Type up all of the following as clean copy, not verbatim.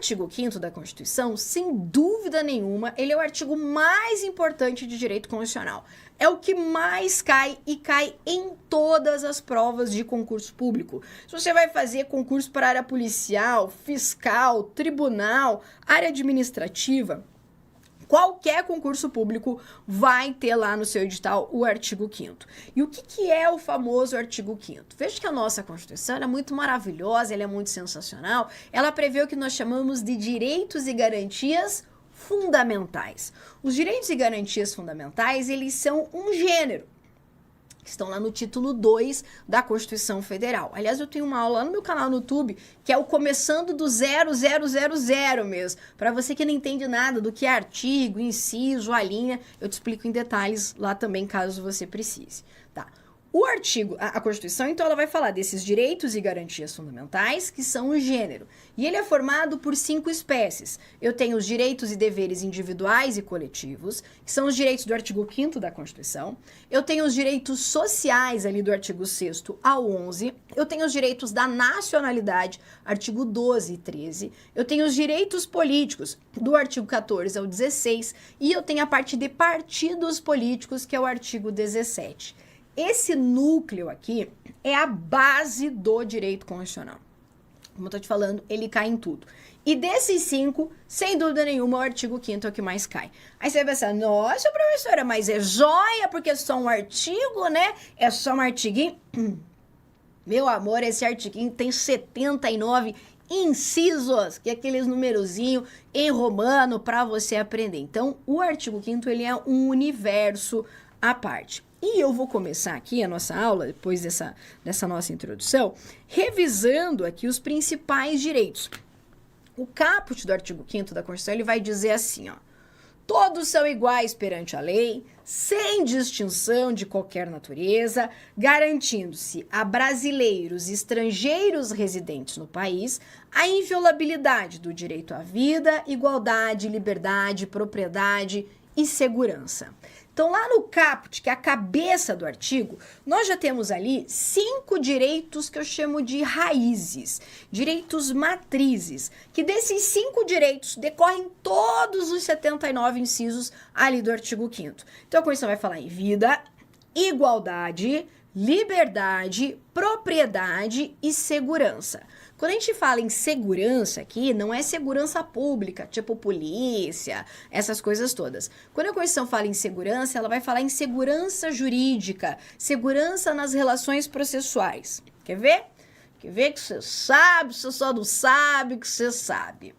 artigo 5º da Constituição, sem dúvida nenhuma, ele é o artigo mais importante de direito constitucional. É o que mais cai e cai em todas as provas de concurso público. Se você vai fazer concurso para área policial, fiscal, tribunal, área administrativa, qualquer concurso público vai ter lá no seu edital o artigo 5º. E o que é o famoso artigo 5º? Veja que a nossa Constituição é muito maravilhosa, ela é muito sensacional. Ela prevê o que nós chamamos de direitos e garantias fundamentais. Os direitos e garantias fundamentais, eles são um gênero, que estão lá no título 2 da Constituição Federal. Aliás, eu tenho uma aula lá no meu canal no YouTube, que é o Começando do 0000 mesmo. Para você que não entende nada do que é artigo, inciso, a linha, eu te explico em detalhes lá também, caso você precise. Tá? O artigo, a Constituição, então, ela vai falar desses direitos e garantias fundamentais, que são o gênero. E ele é formado por 5 espécies. Eu tenho os direitos e deveres individuais e coletivos, que são os direitos do artigo 5º da Constituição. Eu tenho os direitos sociais, ali do artigo 6º ao 11. Eu tenho os direitos da nacionalidade, artigo 12 e 13. Eu tenho os direitos políticos, do artigo 14 ao 16. E eu tenho a parte de partidos políticos, que é o artigo 17. Esse núcleo aqui é a base do direito constitucional. Como eu tô te falando, ele cai em tudo. E desses 5, sem dúvida nenhuma, o artigo 5º é o que mais cai. Aí você vai pensar, nossa, professora, mas é joia, porque é só um artigo, né? É só um artiguinho. Meu amor, esse artiguinho tem 79 incisos, que é aqueles numerozinhos em romano para você aprender. Então, o artigo 5º, ele é um universo à parte. E eu vou começar aqui a nossa aula, depois dessa nossa introdução, revisando aqui os principais direitos. O caput do artigo 5º da Constituição, ele vai dizer assim, ó: todos são iguais perante a lei, sem distinção de qualquer natureza, garantindo-se a brasileiros e estrangeiros residentes no país a inviolabilidade do direito à vida, igualdade, liberdade, propriedade e segurança. Então, lá no caput, que é a cabeça do artigo, nós já temos ali 5 direitos que eu chamo de raízes, direitos matrizes, que desses 5 direitos decorrem todos os 79 incisos ali do artigo 5º. Então, a Constituição vai falar em vida, igualdade, liberdade, propriedade e segurança. Quando a gente fala em segurança aqui, não é segurança pública, tipo polícia, essas coisas todas. Quando a Constituição fala em segurança, ela vai falar em segurança jurídica, segurança nas relações processuais. Quer ver? Quer ver que você sabe, você só não sabe que você sabe.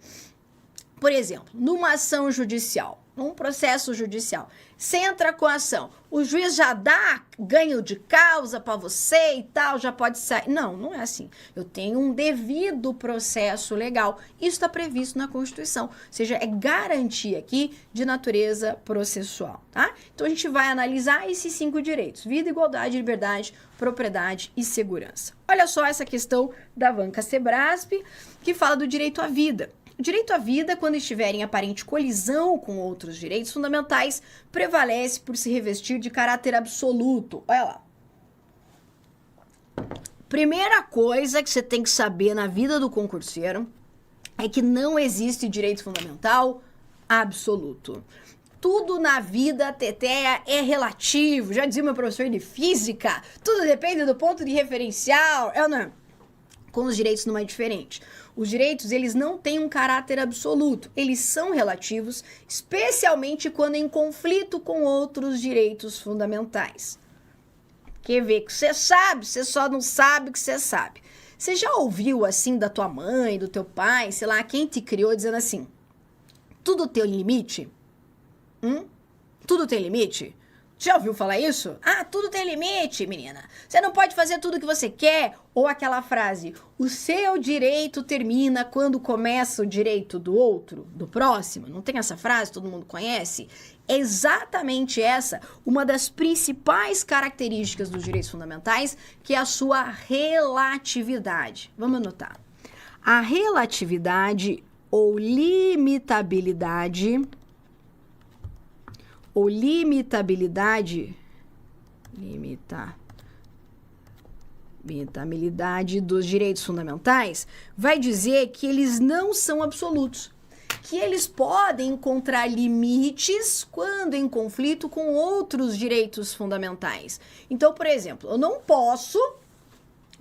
Por exemplo, numa ação judicial, num processo judicial, você entra com a ação, o juiz já dá ganho de causa para você e tal, já pode sair. Não, não é assim. Eu tenho um devido processo legal. Isso está previsto na Constituição. Ou seja, é garantia aqui de natureza processual, tá? Então, a gente vai analisar esses 5 direitos: vida, igualdade, liberdade, propriedade e segurança. Olha só essa questão da Vanca Sebrasp, que fala do direito à vida. O direito à vida, quando estiver em aparente colisão com outros direitos fundamentais, prevalece por se revestir de caráter absoluto. Olha lá. Primeira coisa que você tem que saber na vida do concurseiro é que não existe direito fundamental absoluto. Tudo na vida, teteia, é relativo. Já dizia meu professor de física, tudo depende do ponto de referencial. É ou não é? Com os direitos não é diferente. Os direitos, eles não têm um caráter absoluto, eles são relativos, especialmente quando em conflito com outros direitos fundamentais. Quer ver que você sabe, você só não sabe que você sabe. Você já ouviu assim da tua mãe, do teu pai, sei lá, quem te criou, dizendo assim: tudo tem limite? Tudo tem limite? Já ouviu falar isso? Ah, tudo tem limite, menina. Você não pode fazer tudo o que você quer. Ou aquela frase: o seu direito termina quando começa o direito do outro, do próximo. Não tem essa frase? Todo mundo conhece? É exatamente essa uma das principais características dos direitos fundamentais, que é a sua relatividade. Vamos anotar. A relatividade ou limitabilidade Limitabilidade dos direitos fundamentais vai dizer que eles não são absolutos, que eles podem encontrar limites quando em conflito com outros direitos fundamentais. Então, por exemplo, eu não posso,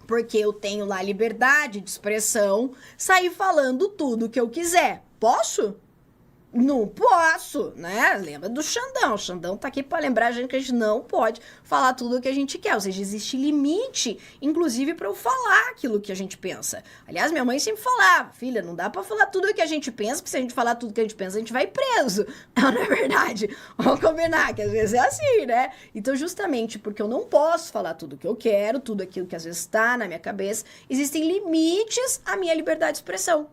porque eu tenho lá liberdade de expressão, sair falando tudo que eu quiser. Posso? Não posso, né? Lembra do Xandão. O Xandão tá aqui para lembrar a gente que a gente não pode falar tudo o que a gente quer. Ou seja, existe limite, inclusive, para eu falar aquilo que a gente pensa. Aliás, minha mãe sempre falava, filha, não dá para falar tudo o que a gente pensa, porque se a gente falar tudo o que a gente pensa, a gente vai preso. Não é verdade? Vamos combinar que às vezes é assim, né? Então, justamente porque eu não posso falar tudo o que eu quero, tudo aquilo que às vezes está na minha cabeça, existem limites à minha liberdade de expressão.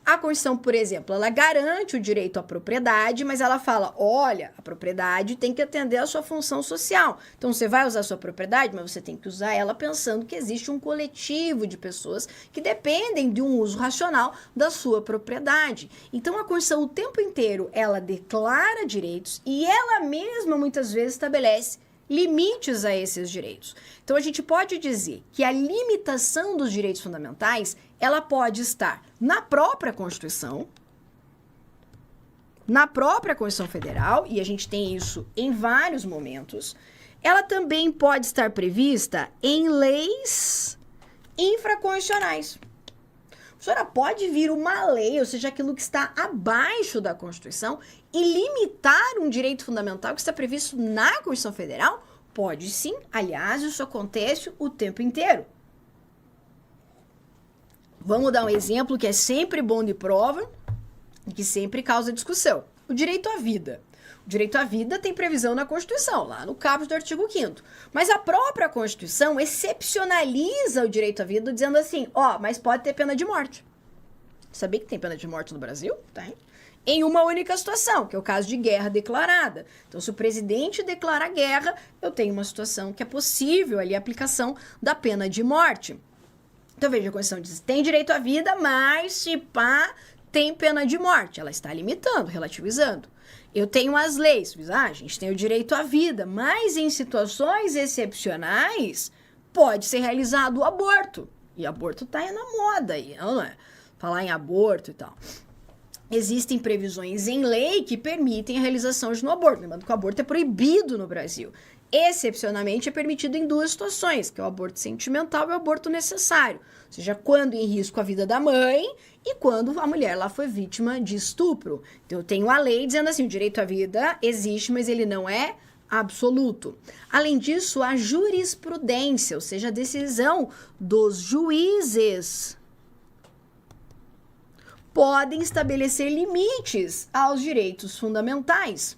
A Constituição, por exemplo, ela garante o direito à propriedade, mas ela fala, olha, a propriedade tem que atender à sua função social. Então, você vai usar a sua propriedade, mas você tem que usar ela pensando que existe um coletivo de pessoas que dependem de um uso racional da sua propriedade. Então, a Constituição, o tempo inteiro, ela declara direitos e ela mesma, muitas vezes, estabelece limites a esses direitos. Então, a gente pode dizer que a limitação dos direitos fundamentais, ela pode estar na própria Constituição Federal, e a gente tem isso em vários momentos. Ela também pode estar prevista em leis infraconstitucionais. A senhora pode vir uma lei, ou seja, aquilo que está abaixo da Constituição, e limitar um direito fundamental que está previsto na Constituição Federal? Pode sim. Aliás, isso acontece o tempo inteiro. Vamos dar um exemplo que é sempre bom de prova e que sempre causa discussão. O direito à vida. O direito à vida tem previsão na Constituição, lá no caput do artigo 5º. Mas a própria Constituição excepcionaliza o direito à vida dizendo assim, mas pode ter pena de morte. Sabia que tem pena de morte no Brasil? Tem. Em uma única situação, que é o caso de guerra declarada. Então, se o presidente declara guerra, eu tenho uma situação que é possível ali a aplicação da pena de morte. Então, veja, a Constituição diz, tem direito à vida, mas se pá, tem pena de morte. Ela está limitando, relativizando. Eu tenho as leis, a gente tem o direito à vida, mas em situações excepcionais, pode ser realizado o aborto. E aborto está aí na moda, aí, não é? Falar em aborto e tal. Existem previsões em lei que permitem a realização de um aborto. Lembrando que o aborto é proibido no Brasil. Excepcionalmente é permitido em duas situações, que é o aborto sentimental e o aborto necessário. Ou seja, quando em risco a vida da mãe e quando a mulher lá foi vítima de estupro. Então eu tenho a lei dizendo assim, o direito à vida existe, mas ele não é absoluto. Além disso, a jurisprudência, ou seja, a decisão dos juízes, podem estabelecer limites aos direitos fundamentais.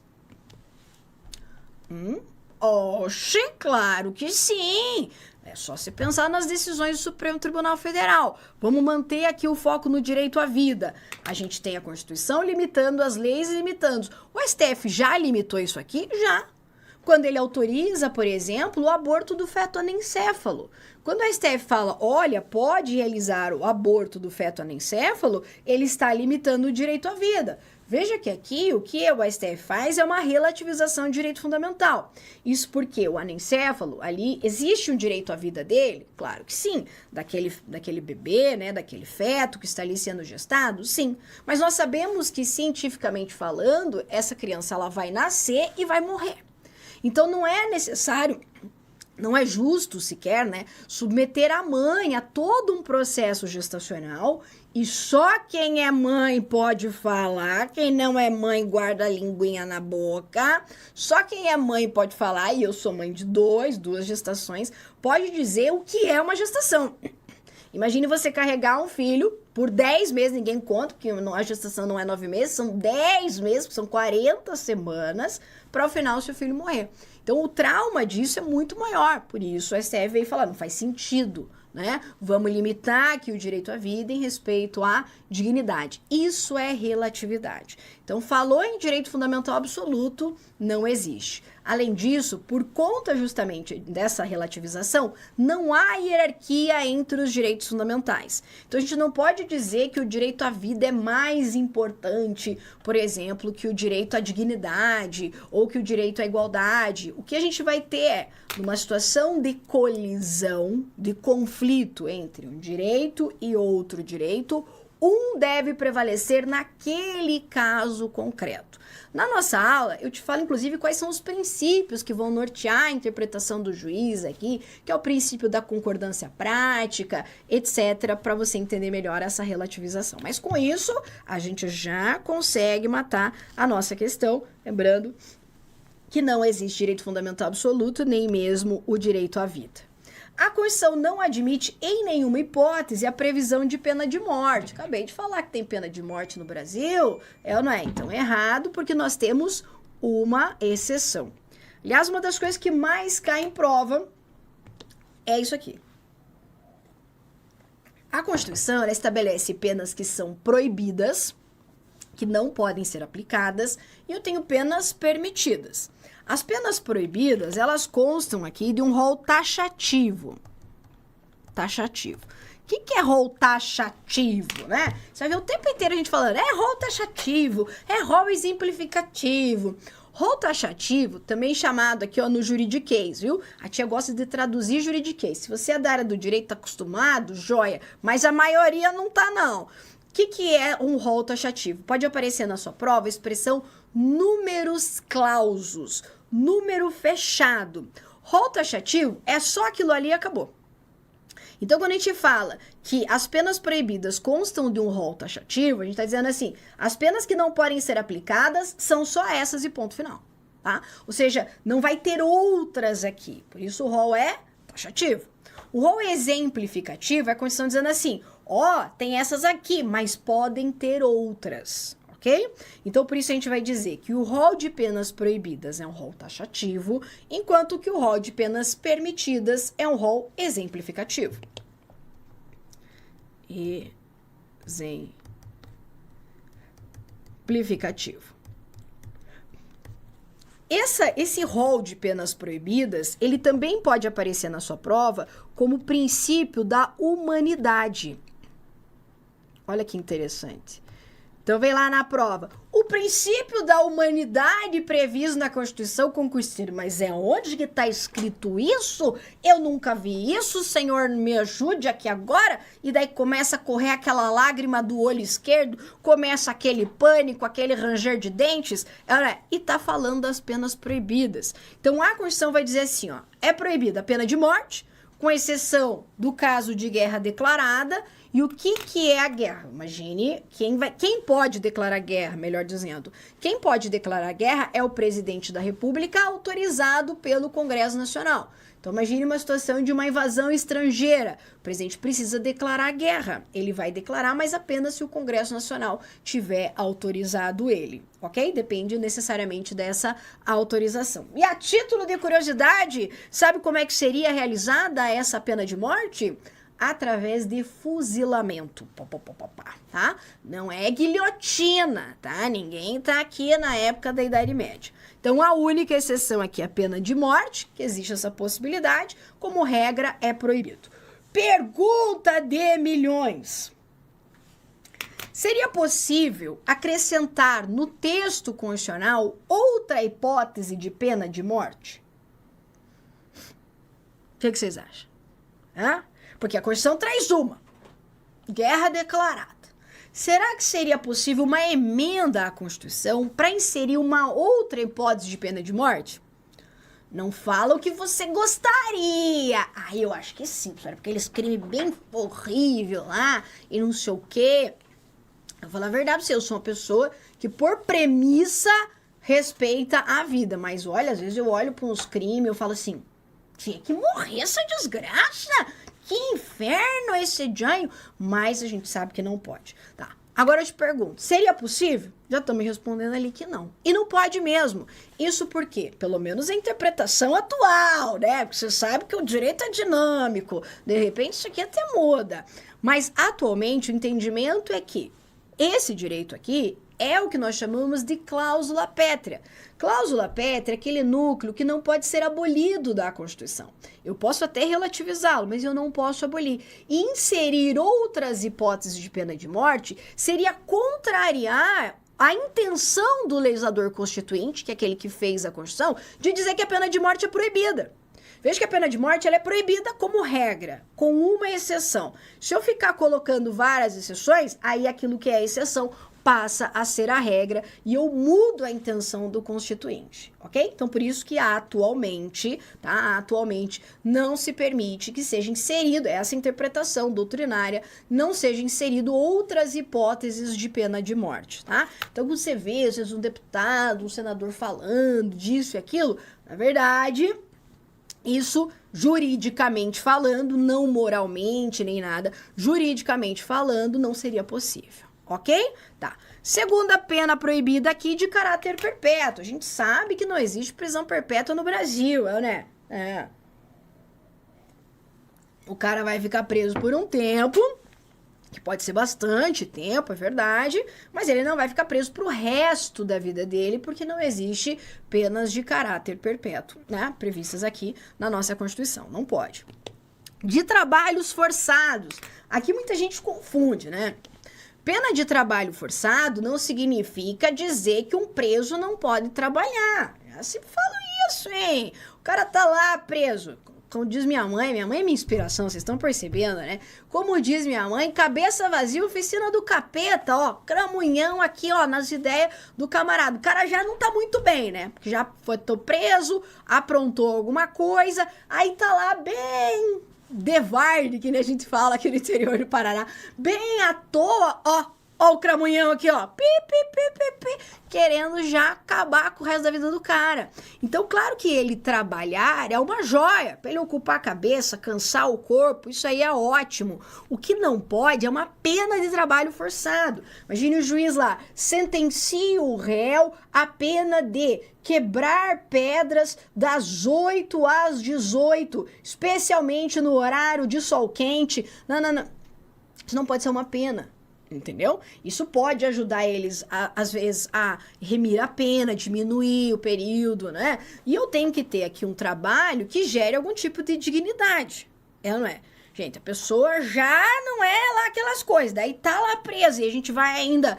Oxe, claro que sim! É só você pensar nas decisões do Supremo Tribunal Federal. Vamos manter aqui o foco no direito à vida. A gente tem a Constituição limitando, as leis limitando. O STF já limitou isso aqui? Já. Quando ele autoriza, por exemplo, o aborto do feto anencéfalo. Quando o STF fala, olha, pode realizar o aborto do feto anencéfalo, ele está limitando o direito à vida. Veja que aqui o que o STF faz é uma relativização de direito fundamental. Isso porque o anencéfalo, ali, existe um direito à vida dele? Claro que sim. Daquele bebê, né, daquele feto que está ali sendo gestado? Sim. Mas nós sabemos que, cientificamente falando, essa criança ela vai nascer e vai morrer. Então, não é necessário, não é justo sequer, né, submeter a mãe a todo um processo gestacional e só quem é mãe pode falar, quem não é mãe guarda a linguinha na boca, só quem é mãe pode falar, e eu sou mãe de duas gestações, pode dizer o que é uma gestação. Imagine você carregar um filho por 10 meses, ninguém conta, porque a gestação não é 9 meses, são 10 meses, são 40 semanas, para o final seu filho morrer. Então, o trauma disso é muito maior, por isso o STF veio falar, não faz sentido, né? Vamos limitar aqui o direito à vida em respeito à dignidade. Isso é relatividade. Então, falou em direito fundamental absoluto, não existe. Além disso, por conta justamente dessa relativização, não há hierarquia entre os direitos fundamentais. Então a gente não pode dizer que o direito à vida é mais importante, por exemplo, que o direito à dignidade ou que o direito à igualdade. O que a gente vai ter é, numa situação de colisão, de conflito entre um direito e outro direito, um deve prevalecer naquele caso concreto. Na nossa aula, eu te falo, inclusive, quais são os princípios que vão nortear a interpretação do juiz aqui, que é o princípio da concordância prática, etc., para você entender melhor essa relativização. Mas com isso, a gente já consegue matar a nossa questão, lembrando que não existe direito fundamental absoluto, nem mesmo o direito à vida. A Constituição não admite em nenhuma hipótese a previsão de pena de morte. Acabei de falar que tem pena de morte no Brasil, é ou não é? Então é errado, porque nós temos uma exceção. Aliás, uma das coisas que mais cai em prova é isso aqui. A Constituição, ela estabelece penas que são proibidas, que não podem ser aplicadas, e eu tenho penas permitidas. As penas proibidas, elas constam aqui de um rol taxativo. Taxativo. O que é rol taxativo, né? Você vai ver o tempo inteiro a gente falando, é rol taxativo, é rol exemplificativo. Rol taxativo, também chamado aqui ó, no juridiquês, viu? A tia gosta de traduzir juridiquês. Se você é da área do direito, tá acostumado, joia, mas a maioria não tá, não. O que é um rol taxativo? Pode aparecer na sua prova a expressão números clausos, número fechado. Rol taxativo é só aquilo ali e acabou. Então, quando a gente fala que as penas proibidas constam de um rol taxativo, a gente está dizendo assim, as penas que não podem ser aplicadas são só essas e ponto final, tá? Ou seja, não vai ter outras aqui, por isso o rol é taxativo. O rol exemplificativo é a Constituição dizendo assim, ó, tem essas aqui, mas podem ter outras. Ok? Então, por isso a gente vai dizer que o rol de penas proibidas é um rol taxativo, enquanto que o rol de penas permitidas é um rol exemplificativo. Exemplificativo. Esse rol de penas proibidas, ele também pode aparecer na sua prova como princípio da humanidade. Olha que interessante. Então, vem lá na prova. O princípio da humanidade previsto na Constituição conquistada. Mas é onde que está escrito isso? Eu nunca vi isso, Senhor, me ajude aqui agora. E daí começa a correr aquela lágrima do olho esquerdo, começa aquele pânico, aquele ranger de dentes. E tá falando das penas proibidas. Então, a Constituição vai dizer assim, ó, é proibida a pena de morte, com exceção do caso de guerra declarada. E o que é a guerra? Imagine, quem pode declarar guerra, melhor dizendo. Quem pode declarar guerra é o presidente da República, autorizado pelo Congresso Nacional. Então, imagine uma situação de uma invasão estrangeira. O presidente precisa declarar guerra. Ele vai declarar, mas apenas se o Congresso Nacional tiver autorizado ele, ok? Depende necessariamente dessa autorização. E a título de curiosidade, sabe como é que seria realizada essa pena de morte? Através de fuzilamento, tá? Não é guilhotina, tá? Ninguém tá aqui na época da Idade Média. Então, a única exceção aqui é a pena de morte, que existe essa possibilidade, como regra é proibido. Pergunta de milhões. Seria possível acrescentar no texto constitucional outra hipótese de pena de morte? O que vocês acham? Hã? Porque a Constituição traz uma, guerra declarada. Será que seria possível uma emenda à Constituição para inserir uma outra hipótese de pena de morte? Não fala o que você gostaria. Eu acho que sim, porque aqueles crimes bem horríveis lá e não sei o quê. Eu vou falar a verdade pra você, eu sou uma pessoa que por premissa respeita a vida. Mas olha, às vezes eu olho para uns crimes e eu falo assim, tinha que morrer essa desgraça. Que inferno esse janho, mas a gente sabe que não pode, tá? Agora eu te pergunto, seria possível? Já estão me respondendo ali que não. E não pode mesmo. Isso porque, pelo menos a interpretação atual, né? Porque você sabe que o direito é dinâmico. De repente isso aqui até muda. Mas atualmente o entendimento é que esse direito aqui é o que nós chamamos de cláusula pétrea. Cláusula pétrea é aquele núcleo que não pode ser abolido da Constituição. Eu posso até relativizá-lo, mas eu não posso abolir. E inserir outras hipóteses de pena de morte seria contrariar a intenção do legislador constituinte, que é aquele que fez a Constituição, de dizer que a pena de morte é proibida. Veja que a pena de morte ela é proibida como regra, com uma exceção. Se eu ficar colocando várias exceções, aí aquilo que é exceção passa a ser a regra e eu mudo a intenção do constituinte, ok? Então, por isso que atualmente, não se permite que seja inserido, essa interpretação doutrinária, não seja inserido outras hipóteses de pena de morte, tá? Então, quando você vê, às vezes, um deputado, um senador falando disso e aquilo, na verdade, isso, juridicamente falando, não moralmente nem nada, juridicamente falando, não seria possível. Ok? Tá. Segunda pena proibida aqui de caráter perpétuo. A gente sabe que não existe prisão perpétua no Brasil, né? É. O cara vai ficar preso por um tempo, que pode ser bastante tempo, é verdade, mas ele não vai ficar preso pro resto da vida dele, porque não existe penas de caráter perpétuo, né? Previstas aqui na nossa Constituição. Não pode. De trabalhos forçados. Aqui muita gente confunde, né? Pena de trabalho forçado não significa dizer que um preso não pode trabalhar. Eu sempre falo isso, hein? O cara tá lá preso. Como diz minha mãe é minha inspiração, vocês estão percebendo, né? Como diz minha mãe, cabeça vazia, oficina do capeta, ó. Cramunhão aqui, ó, nas ideias do camarada. O cara já não tá muito bem, né? Porque já tô preso, aprontou alguma coisa, aí tá lá bem devarde, que nem a gente fala aqui no interior do Paraná, bem à toa, ó o cramunhão aqui, ó, querendo já acabar com o resto da vida do cara. Então, claro que ele trabalhar é uma joia, pra ele ocupar a cabeça, cansar o corpo, isso aí é ótimo. O que não pode é uma pena de trabalho forçado. Imagine o juiz lá, sentencia o réu a pena de quebrar pedras das 8 às 18, especialmente no horário de sol quente. Não. Isso não pode ser uma pena. Entendeu? Isso pode ajudar eles, às vezes, a remir a pena, diminuir o período, né? E eu tenho que ter aqui um trabalho que gere algum tipo de dignidade. É ou não é? Gente, a pessoa já não é lá aquelas coisas, daí tá lá presa e a gente vai ainda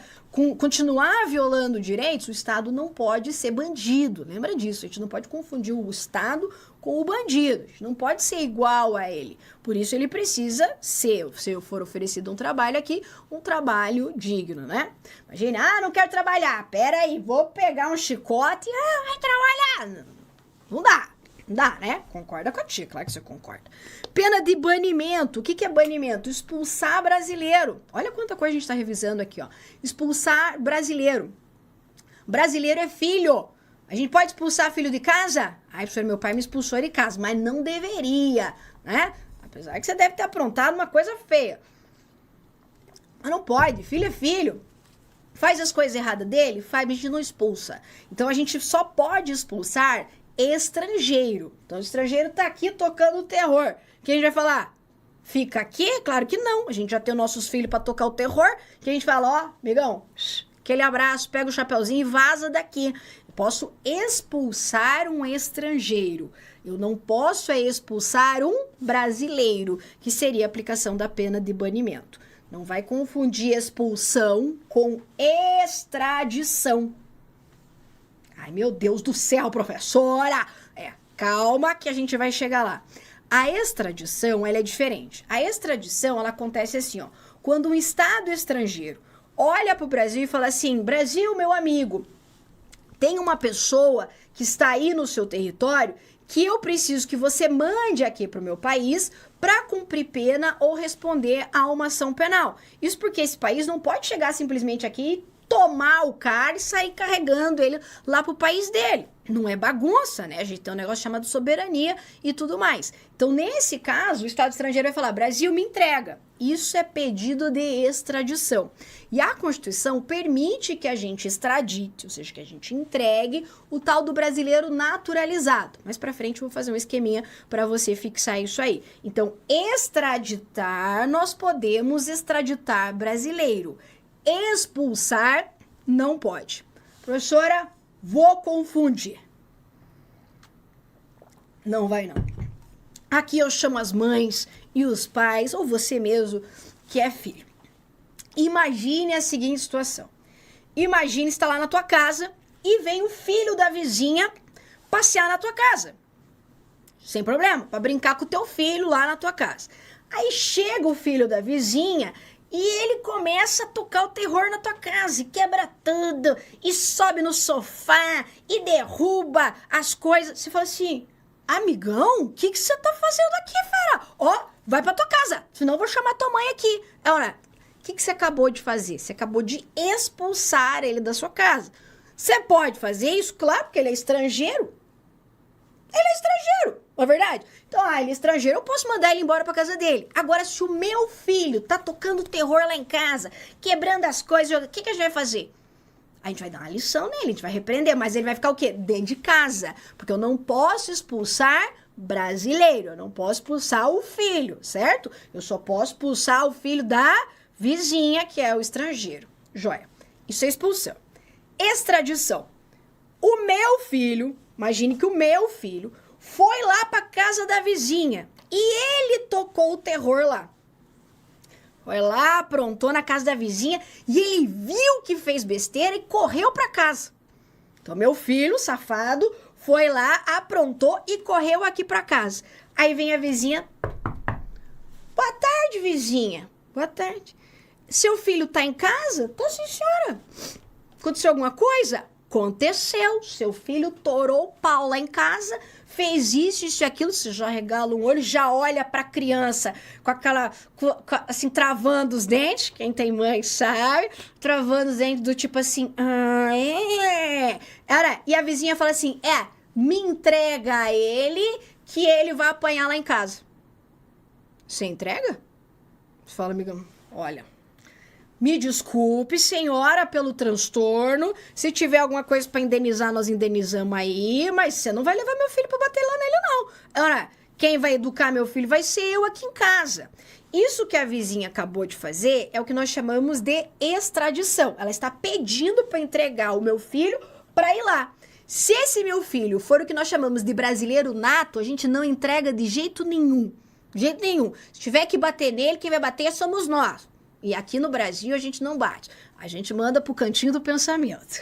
continuar violando direitos. O Estado não pode ser bandido, lembra disso, a gente não pode confundir o Estado com o bandido, a gente não pode ser igual a ele, por isso ele precisa ser, se eu for oferecido um trabalho aqui, um trabalho digno, né? Imagina, não quero trabalhar, pera aí, vou pegar um chicote, vai trabalhar, não dá, né? Concorda com a tia, claro que você concorda. Pena de banimento. O que é banimento? Expulsar brasileiro. Olha quanta coisa a gente está revisando aqui, ó. Expulsar brasileiro. Brasileiro é filho. A gente pode expulsar filho de casa? Ai, professor, meu pai me expulsou de casa, mas não deveria, né? Apesar que você deve ter aprontado uma coisa feia. Mas não pode, filho é filho. Faz as coisas erradas dele, faz, a gente não expulsa. Então a gente só pode expulsar estrangeiro. Então o estrangeiro tá aqui tocando o terror. Quem a gente vai falar? Fica aqui? Claro que não. A gente já tem nossos filhos pra tocar o terror. Que a gente fala, ó, amigão, aquele abraço, pega o chapeuzinho e vaza daqui. Eu posso expulsar um estrangeiro. Eu não posso expulsar um brasileiro, que seria a aplicação da pena de banimento. Não vai confundir expulsão com extradição. Ai, meu Deus do céu, professora! Calma que a gente vai chegar lá. A extradição, ela é diferente. A extradição, ela acontece assim, ó. Quando um Estado estrangeiro olha para o Brasil e fala assim, Brasil, meu amigo, tem uma pessoa que está aí no seu território que eu preciso que você mande aqui para o meu país para cumprir pena ou responder a uma ação penal. Isso porque esse país não pode chegar simplesmente aqui, tomar o cara e sair carregando ele lá pro país dele. Não é bagunça, né? A gente tem um negócio chamado soberania e tudo mais. Então, nesse caso, o Estado estrangeiro vai falar, Brasil, me entrega. Isso é pedido de extradição. E a Constituição permite que a gente extradite, ou seja, que a gente entregue o tal do brasileiro naturalizado. Mais pra frente eu vou fazer um esqueminha para você fixar isso aí. Então, extraditar, nós podemos extraditar brasileiro. Expulsar, Não pode. Professora, vou confundir. Não vai não. Aqui eu chamo as mães e os pais, ou você mesmo, que é filho. Imagine a seguinte situação. Imagine estar lá na tua casa e vem o filho da vizinha passear na tua casa. Sem problema, para brincar com o teu filho lá na tua casa. Aí chega o filho da vizinha e ele começa a tocar o terror na tua casa, e quebra tudo, e sobe no sofá, e derruba as coisas. Você fala assim, amigão, o que você tá fazendo aqui, fera? Ó, vai pra tua casa, senão eu vou chamar tua mãe aqui. Ora, o que você acabou de fazer? Você acabou de expulsar ele da sua casa. Você pode fazer isso, claro, porque ele é estrangeiro. Ele é estrangeiro, não é verdade? Então, ele é estrangeiro, eu posso mandar ele embora pra casa dele. Agora, se o meu filho tá tocando terror lá em casa, quebrando as coisas, o que a gente vai fazer? A gente vai dar uma lição nele, a gente vai repreender, mas ele vai ficar o quê? Dentro de casa. Porque eu não posso expulsar brasileiro, eu não posso expulsar o filho, certo? Eu só posso expulsar o filho da vizinha, que é o estrangeiro. Joia. Isso é expulsão. Extradição. O meu filho, imagine que o meu filho foi lá pra casa da vizinha e ele tocou o terror lá. Foi lá, aprontou na casa da vizinha e ele viu que fez besteira e correu pra casa. Então, meu filho, safado, foi lá, aprontou e correu aqui pra casa. Aí vem a vizinha. Boa tarde, vizinha. Boa tarde. Seu filho tá em casa? Tá, sim, senhora. Aconteceu alguma coisa? Aconteceu. Seu filho torou o pau lá em casa, fez isso e aquilo. Você já regala um olho, já olha pra criança com aquela, assim, travando os dentes. Quem tem mãe sabe. Travando os dentes do tipo assim, E a vizinha fala assim, me entrega a ele que ele vai apanhar lá em casa. Você entrega? Você fala, amiga, olha... Me desculpe, senhora, pelo transtorno. Se tiver alguma coisa para indenizar, nós indenizamos aí. Mas você não vai levar meu filho para bater lá nele, não. Ora, quem vai educar meu filho vai ser eu aqui em casa. Isso que a vizinha acabou de fazer é o que nós chamamos de extradição. Ela está pedindo para entregar o meu filho para ir lá. Se esse meu filho for o que nós chamamos de brasileiro nato, a gente não entrega de jeito nenhum. De jeito nenhum. Se tiver que bater nele, quem vai bater somos nós. E aqui no Brasil a gente não bate. A gente manda pro cantinho do pensamento.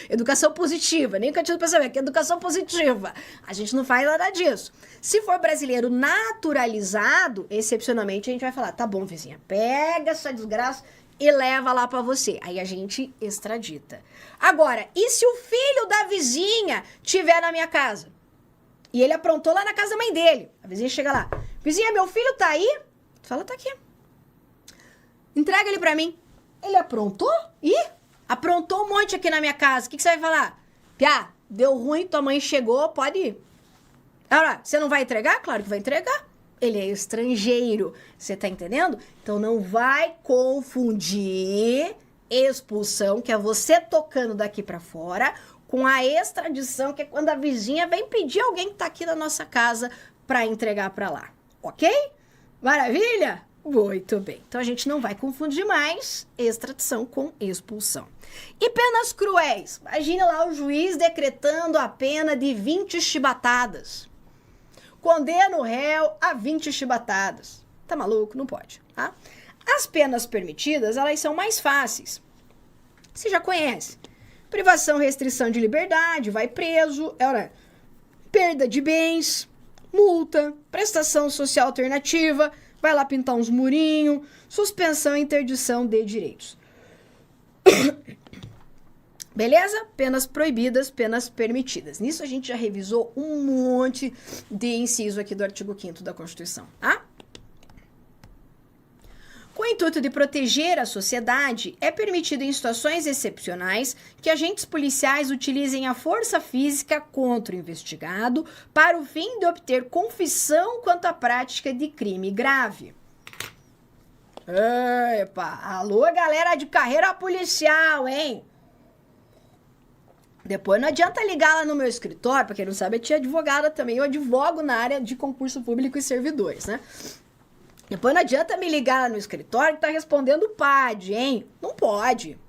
Educação positiva, nem cantinho do pensamento, que é educação positiva. A gente não faz nada disso. Se for brasileiro naturalizado, excepcionalmente a gente vai falar, tá bom, vizinha, pega essa desgraça e leva lá pra você. Aí a gente extradita. Agora, e se o filho da vizinha estiver na minha casa? E ele aprontou lá na casa da mãe dele. A vizinha chega lá. Vizinha, meu filho tá aí? Tu fala, tá aqui. Entrega ele pra mim. Ele aprontou? Aprontou um monte aqui na minha casa. O que você vai falar? Piá, deu ruim, tua mãe chegou, pode ir. Agora, você não vai entregar? Claro que vai entregar. Ele é estrangeiro. Você tá entendendo? Então não vai confundir expulsão, que é você tocando daqui pra fora, com a extradição, que é quando a vizinha vem pedir alguém que tá aqui na nossa casa pra entregar pra lá. Ok? Maravilha? Muito bem. Então, a gente não vai confundir mais extradição com expulsão. E penas cruéis? Imagina lá o juiz decretando a pena de 20 chibatadas. Condena o réu a 20 chibatadas. Tá maluco? Não pode, tá? As penas permitidas, elas são mais fáceis. Você já conhece. Privação, restrição de liberdade, vai preso, perda de bens, multa, prestação social alternativa, vai lá pintar uns murinhos, suspensão e interdição de direitos. Beleza? Penas proibidas, penas permitidas. Nisso a gente já revisou um monte de inciso aqui do artigo 5º da Constituição, tá? Com o intuito de proteger a sociedade, é permitido em situações excepcionais que agentes policiais utilizem a força física contra o investigado para o fim de obter confissão quanto à prática de crime grave. Epa, alô galera de carreira policial, hein? Depois não adianta ligar lá no meu escritório, pra quem não sabe, eu tinha advogada também, eu advogo na área de concurso público e servidores, né? Depois não adianta me ligar lá no escritório que tá respondendo o PAD, hein? Não pode.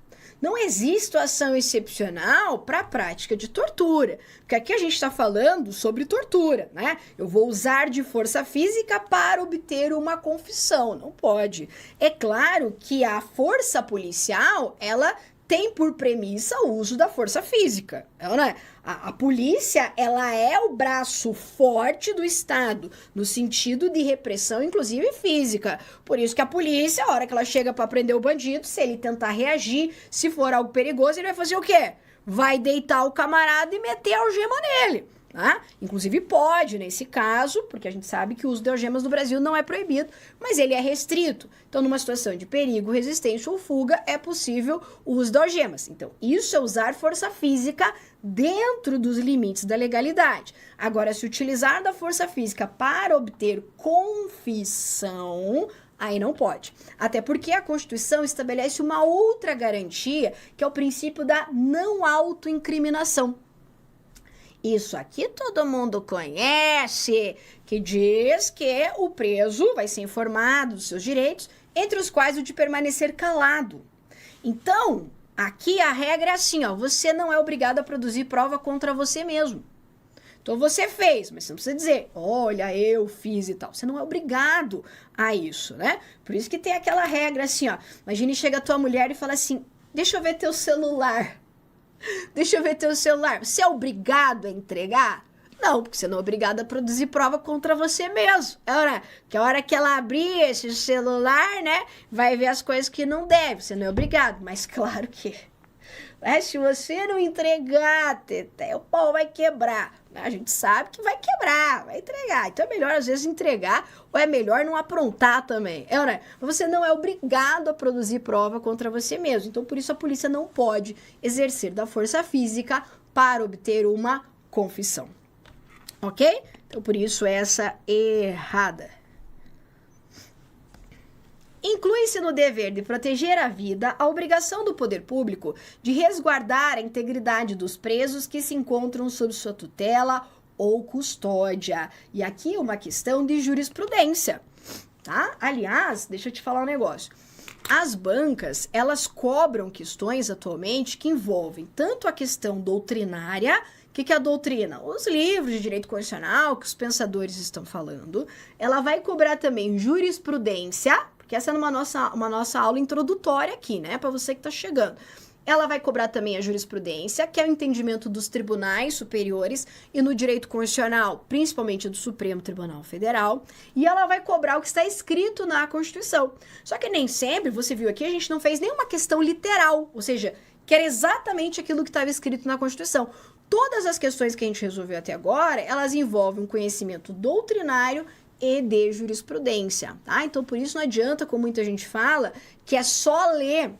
não existe situação excepcional para a prática de tortura. Porque aqui a gente está falando sobre tortura, né? Eu vou usar de força física para obter uma confissão. Não pode. É claro que a força policial, ela tem por premissa o uso da força física. Né? A polícia, ela é o braço forte do Estado, no sentido de repressão, inclusive física. Por isso que a polícia, a hora que ela chega para prender o bandido, se ele tentar reagir, se for algo perigoso, ele vai fazer o quê? Vai deitar o camarada e meter a algema nele. Tá? Inclusive pode, nesse caso, porque a gente sabe que o uso de algemas no Brasil não é proibido, mas ele é restrito. Então, numa situação de perigo, resistência ou fuga, é possível o uso de algemas. Então, isso é usar força física dentro dos limites da legalidade. Agora, se utilizar da força física para obter confissão, aí não pode. Até porque a Constituição estabelece uma outra garantia, que é o princípio da não autoincriminação. Isso aqui todo mundo conhece, que diz que o preso vai ser informado dos seus direitos, entre os quais o de permanecer calado. Então, aqui a regra é assim, ó, você não é obrigado a produzir prova contra você mesmo. Então você fez, mas você não precisa dizer, olha, eu fiz e tal. Você não é obrigado a isso, né? Por isso que tem aquela regra assim, ó, imagine chega a tua mulher e fala assim, deixa eu ver teu celular. Deixa eu ver teu celular. Você é obrigado a entregar? Não, porque você não é obrigado a produzir prova contra você mesmo. Que a hora que ela abrir esse celular, né, vai ver as coisas que não deve. Você não é obrigado, mas claro que... se você não entregar, Tete, o pau vai quebrar. A gente sabe que vai quebrar, vai entregar. Então é melhor, às vezes, entregar ou é melhor não aprontar também. Mas você não é obrigado a produzir prova contra você mesmo. Então, por isso, a polícia não pode exercer da força física para obter uma confissão. Ok? Então, por isso, essa errada. Inclui-se no dever de proteger a vida a obrigação do poder público de resguardar a integridade dos presos que se encontram sob sua tutela ou custódia. E aqui uma questão de jurisprudência, tá? Aliás, deixa eu te falar um negócio. As bancas, elas cobram questões atualmente que envolvem tanto a questão doutrinária. O que é a doutrina? Os livros de direito constitucional que os pensadores estão falando. Ela vai cobrar também jurisprudência, porque essa é uma nossa aula introdutória aqui, né? Para você que está chegando. Ela vai cobrar também a jurisprudência, que é o entendimento dos tribunais superiores e no direito constitucional, principalmente do Supremo Tribunal Federal. E ela vai cobrar o que está escrito na Constituição. Só que nem sempre, você viu aqui, a gente não fez nenhuma questão literal, ou seja, que era exatamente aquilo que estava escrito na Constituição. Todas as questões que a gente resolveu até agora, elas envolvem um conhecimento doutrinário e de jurisprudência, tá? Então, por isso não adianta, como muita gente fala, que é só ler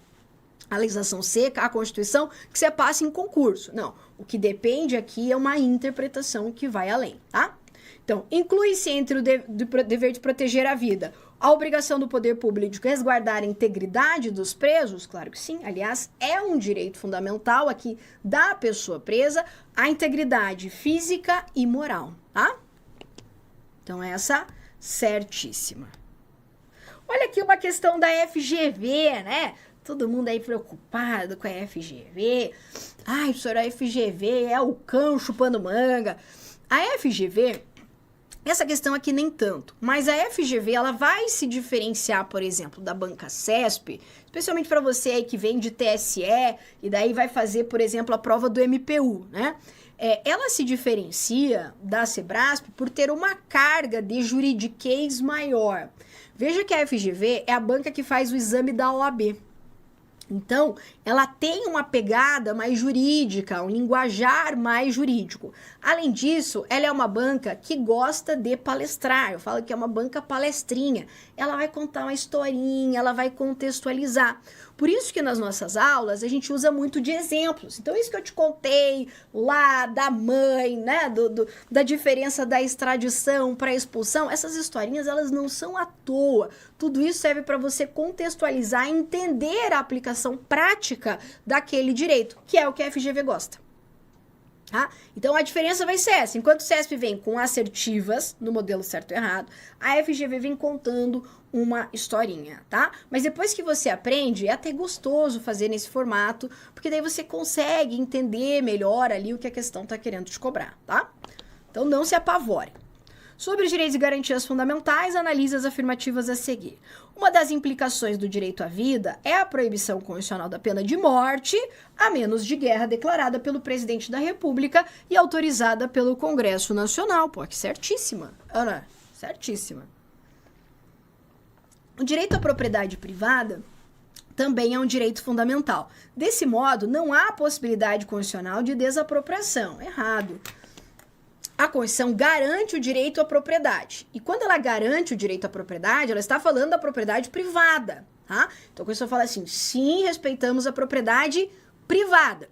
a legislação seca, a Constituição, que você passa em concurso. Não, o que depende aqui é uma interpretação que vai além, tá? Então, inclui-se entre o dever de proteger a vida a obrigação do poder público de resguardar a integridade dos presos? Claro que sim, aliás, é um direito fundamental aqui da pessoa presa, a integridade física e moral, tá? Então, essa, certíssima. Olha aqui uma questão da FGV, né? Todo mundo aí preocupado com a FGV. Ai, professora, a FGV é o cão chupando manga. A FGV, essa questão aqui nem tanto, mas a FGV, ela vai se diferenciar, por exemplo, da banca CESP, especialmente para você aí que vem de TSE e daí vai fazer, por exemplo, a prova do MPU, né? Ela se diferencia da Sebrasp por ter uma carga de juridiquês maior. Veja que a FGV é a banca que faz o exame da OAB. Então, ela tem uma pegada mais jurídica, um linguajar mais jurídico. Além disso, ela é uma banca que gosta de palestrar. Eu falo que é uma banca palestrinha. Ela vai contar uma historinha, ela vai contextualizar. Por isso que nas nossas aulas a gente usa muito de exemplos. Então, isso que eu te contei lá da mãe, né, da diferença da extradição para expulsão, essas historinhas, elas não são à toa. Tudo isso serve para você contextualizar e entender a aplicação prática daquele direito, que é o que a FGV gosta. Tá? Então a diferença vai ser essa. Enquanto o CESP vem com assertivas, no modelo certo e errado, a FGV vem contando uma historinha, tá? Mas depois que você aprende, é até gostoso fazer nesse formato, porque daí você consegue entender melhor ali o que a questão tá querendo te cobrar, tá? Então não se apavore. Sobre os direitos e garantias fundamentais, analise as afirmativas a seguir. Uma das implicações do direito à vida é a proibição constitucional da pena de morte, a menos de guerra declarada pelo presidente da República e autorizada pelo Congresso Nacional. Pô, que certíssima, Ana, certíssima. O direito à propriedade privada também é um direito fundamental. Desse modo, não há possibilidade constitucional de desapropriação. Errado. A Constituição garante o direito à propriedade. E quando ela garante o direito à propriedade, ela está falando da propriedade privada, tá? Então a Constituição fala assim, sim, respeitamos a propriedade privada.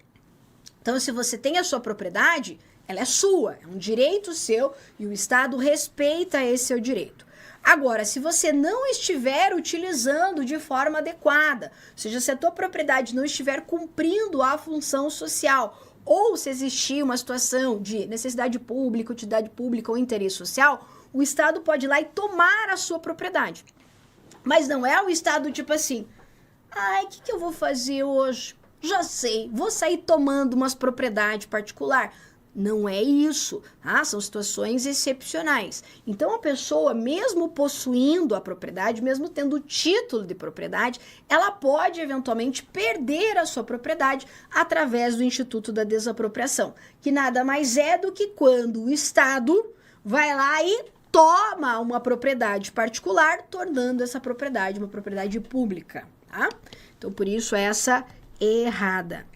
Então se você tem a sua propriedade, ela é sua, é um direito seu e o Estado respeita esse seu direito. Agora, se você não estiver utilizando de forma adequada, ou seja, se a tua propriedade não estiver cumprindo a função social, ou se existir uma situação de necessidade pública, utilidade pública ou interesse social, o Estado pode ir lá e tomar a sua propriedade. Mas não é o Estado tipo assim, ai, o que eu vou fazer hoje? Já sei, vou sair tomando umas propriedades particulares. Não é isso, tá? São situações excepcionais. Então, a pessoa, mesmo possuindo a propriedade, mesmo tendo o título de propriedade, ela pode, eventualmente, perder a sua propriedade através do Instituto da Desapropriação, que nada mais é do que quando o Estado vai lá e toma uma propriedade particular, tornando essa propriedade uma propriedade pública, tá? Então, por isso, essa é errada.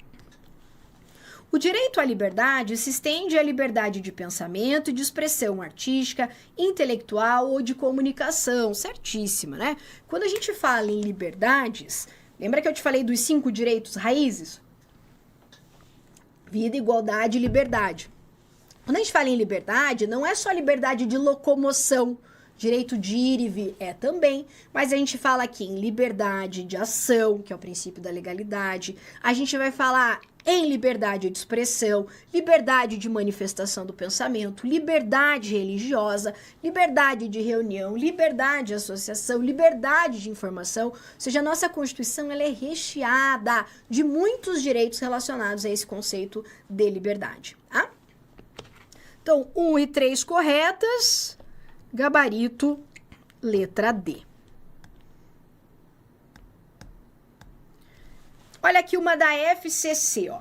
O direito à liberdade se estende à liberdade de pensamento e de expressão artística, intelectual ou de comunicação. Certíssima, né? Quando a gente fala em liberdades, lembra que eu te falei dos 5 direitos raízes? Vida, igualdade e liberdade. Quando a gente fala em liberdade, não é só liberdade de locomoção, direito de ir e vir é também, mas a gente fala aqui em liberdade de ação, que é o princípio da legalidade. A gente vai falar em liberdade de expressão, liberdade de manifestação do pensamento, liberdade religiosa, liberdade de reunião, liberdade de associação, liberdade de informação. Ou seja, a nossa Constituição ela é recheada de muitos direitos relacionados a esse conceito de liberdade, tá? Então, 1 e 3 corretas, gabarito, letra D. Olha aqui uma da FCC, ó.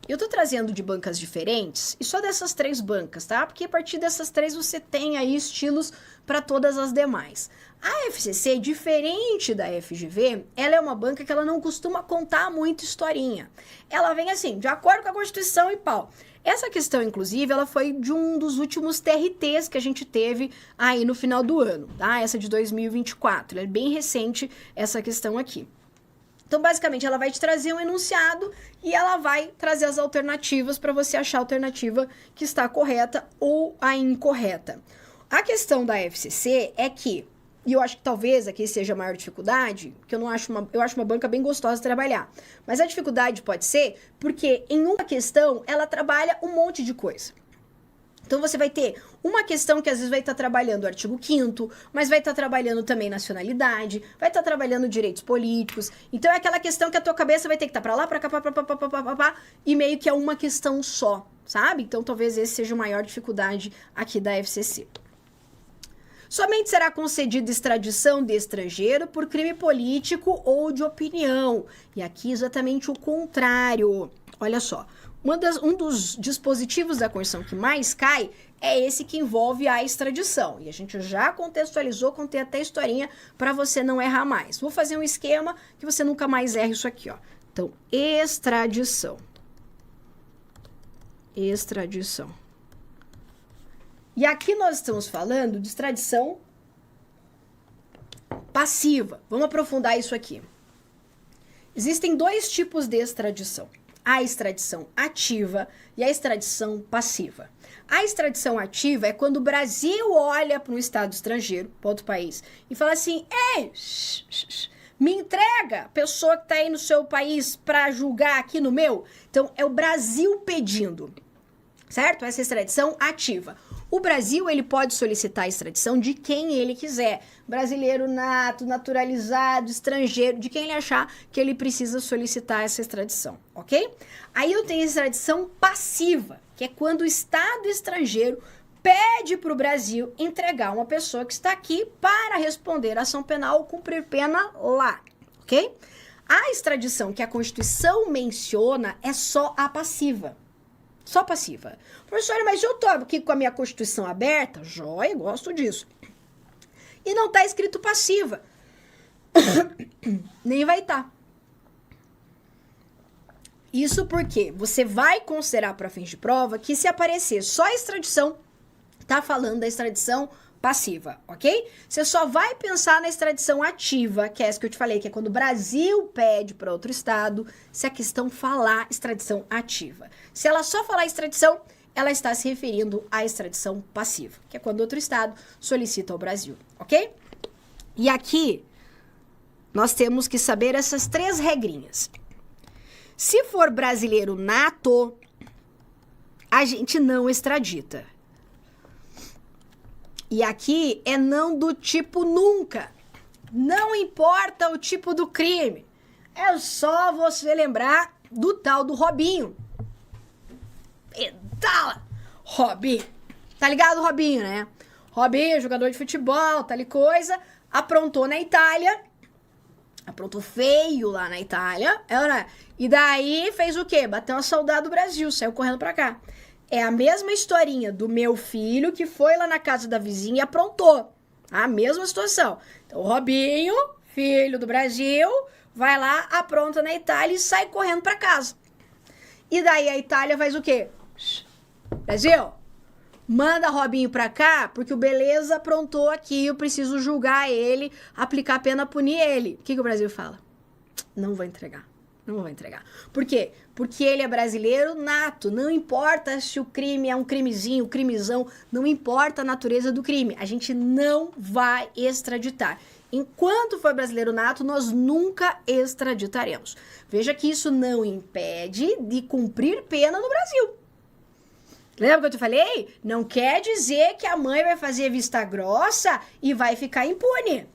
Eu tô trazendo de bancas diferentes e só dessas 3 bancas, tá? Porque a partir dessas 3 você tem aí estilos para todas as demais. A FCC, diferente da FGV, ela é uma banca que ela não costuma contar muito historinha. Ela vem assim, de acordo com a Constituição e pau. Essa questão, inclusive, ela foi de um dos últimos TRTs que a gente teve aí no final do ano, tá? Essa de 2024. Ela é bem recente, essa questão aqui. Então, basicamente, ela vai te trazer um enunciado e ela vai trazer as alternativas para você achar a alternativa que está correta ou a incorreta. A questão da FCC é que, e eu acho que talvez aqui seja a maior dificuldade, que eu acho uma banca bem gostosa de trabalhar, mas a dificuldade pode ser porque em uma questão ela trabalha um monte de coisa. Então, você vai ter uma questão que às vezes vai estar trabalhando o artigo 5º, mas vai estar trabalhando também nacionalidade, vai estar trabalhando direitos políticos. Então, é aquela questão que a tua cabeça vai ter que estar para lá, para cá, pá, e meio que é uma questão só, sabe? Então, talvez esse seja a maior dificuldade aqui da FCC. Somente será concedida extradição de estrangeiro por crime político ou de opinião. E aqui exatamente o contrário. Olha só. Um dos dispositivos da Constituição que mais cai é esse que envolve a extradição. E a gente já contextualizou, contei até a historinha para você não errar mais. Vou fazer um esquema que você nunca mais erre isso aqui, ó. Então, extradição. Extradição. E aqui nós estamos falando de extradição passiva. Vamos aprofundar isso aqui. Existem 2 tipos de extradição. A extradição ativa e a extradição passiva. A extradição ativa é quando o Brasil olha para um estado estrangeiro, para outro país, e fala assim, ei, me entrega a pessoa que está aí no seu país para julgar aqui no meu. Então, é o Brasil pedindo. certo? Essa extradição ativa. O Brasil, ele pode solicitar a extradição de quem ele quiser. Brasileiro nato, naturalizado, estrangeiro, de quem ele achar que ele precisa solicitar essa extradição, ok? Aí eu tenho a extradição passiva, que é quando o Estado estrangeiro pede para o Brasil entregar uma pessoa que está aqui para responder à ação penal ou cumprir pena lá, ok? A extradição que a Constituição menciona é só a passiva. Só passiva. Professora, mas eu tô aqui com a minha Constituição aberta? Joia, gosto disso. E não tá escrito passiva. Nem vai estar. Isso porque você vai considerar para fins de prova que se aparecer só a extradição, tá falando da extradição passiva, ok? Você só vai pensar na extradição ativa, que é essa que eu te falei, que é quando o Brasil pede para outro estado, se a questão falar extradição ativa. Se ela só falar extradição, ela está se referindo à extradição passiva, que é quando outro estado solicita ao Brasil, ok? E aqui, nós temos que saber essas 3 regrinhas. Se for brasileiro nato, a gente não extradita. E aqui é não do tipo nunca. Não importa o tipo do crime. É só você lembrar do tal do Robinho. Pedala! Robinho. Tá ligado, Robinho, né? Robinho, jogador de futebol, tal e coisa. Aprontou na Itália. Aprontou feio lá na Itália. E daí fez o quê? Bateu uma saudade do Brasil. Saiu correndo pra cá. É a mesma historinha do meu filho que foi lá na casa da vizinha e aprontou. A mesma situação. Então, o Robinho, filho do Brasil, vai lá, apronta na Itália e sai correndo pra casa. E daí a Itália faz o quê? Brasil, manda Robinho pra cá, porque o Beleza aprontou aqui, eu preciso julgar ele, aplicar a pena, punir ele. O que o Brasil fala? Não vou entregar. Não vou entregar. Por quê? Porque ele é brasileiro nato. Não importa se o crime é um crimezinho, crimezão. Não importa a natureza do crime. A gente não vai extraditar. Enquanto for brasileiro nato, nós nunca extraditaremos. Veja que isso não impede de cumprir pena no Brasil. Lembra que eu te falei? Não quer dizer que a mãe vai fazer vista grossa e vai ficar impune.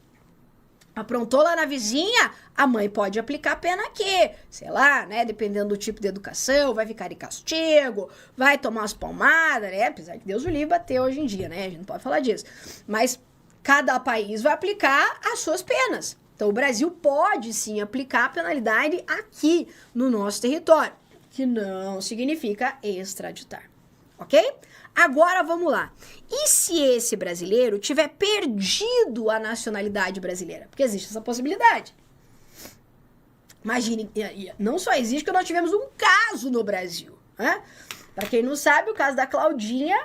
Aprontou lá na vizinha, a mãe pode aplicar a pena aqui. Sei lá, né? Dependendo do tipo de educação, vai ficar de castigo, vai tomar umas palmadas, né? Apesar que Deus o livre bater hoje em dia, né? A gente não pode falar disso. Mas cada país vai aplicar as suas penas. Então, o Brasil pode, sim, aplicar a penalidade aqui no nosso território, que não significa extraditar, ok? Agora, vamos lá. E se esse brasileiro tiver perdido a nacionalidade brasileira? Porque existe essa possibilidade. Imagine, não só existe, que nós tivemos um caso no Brasil, né? Para quem não sabe, o caso da Claudinha,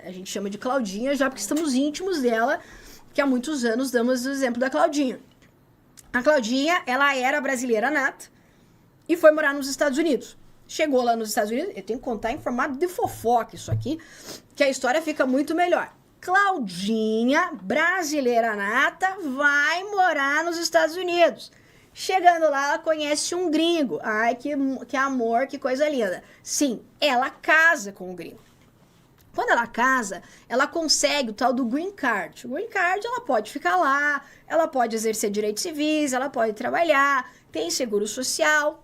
a gente chama de Claudinha já porque estamos íntimos dela, que há muitos anos damos o exemplo da Claudinha. A Claudinha, ela era brasileira nata e foi morar nos Estados Unidos. Chegou lá nos Estados Unidos, eu tenho que contar em formato de fofoca isso aqui, que a história fica muito melhor. Claudinha, brasileira nata, vai morar nos Estados Unidos. Chegando lá, ela conhece um gringo. Ai, que amor, que coisa linda. Sim, ela casa com o gringo. Quando ela casa, ela consegue o tal do green card. O green card, ela pode ficar lá, ela pode exercer direitos civis, ela pode trabalhar, tem seguro social,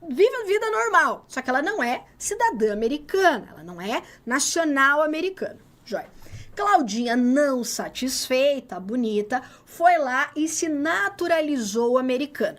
vive a vida normal. Só que ela não é cidadã americana, ela não é nacional americana. Joia. Claudinha, não satisfeita, bonita, foi lá e se naturalizou americana.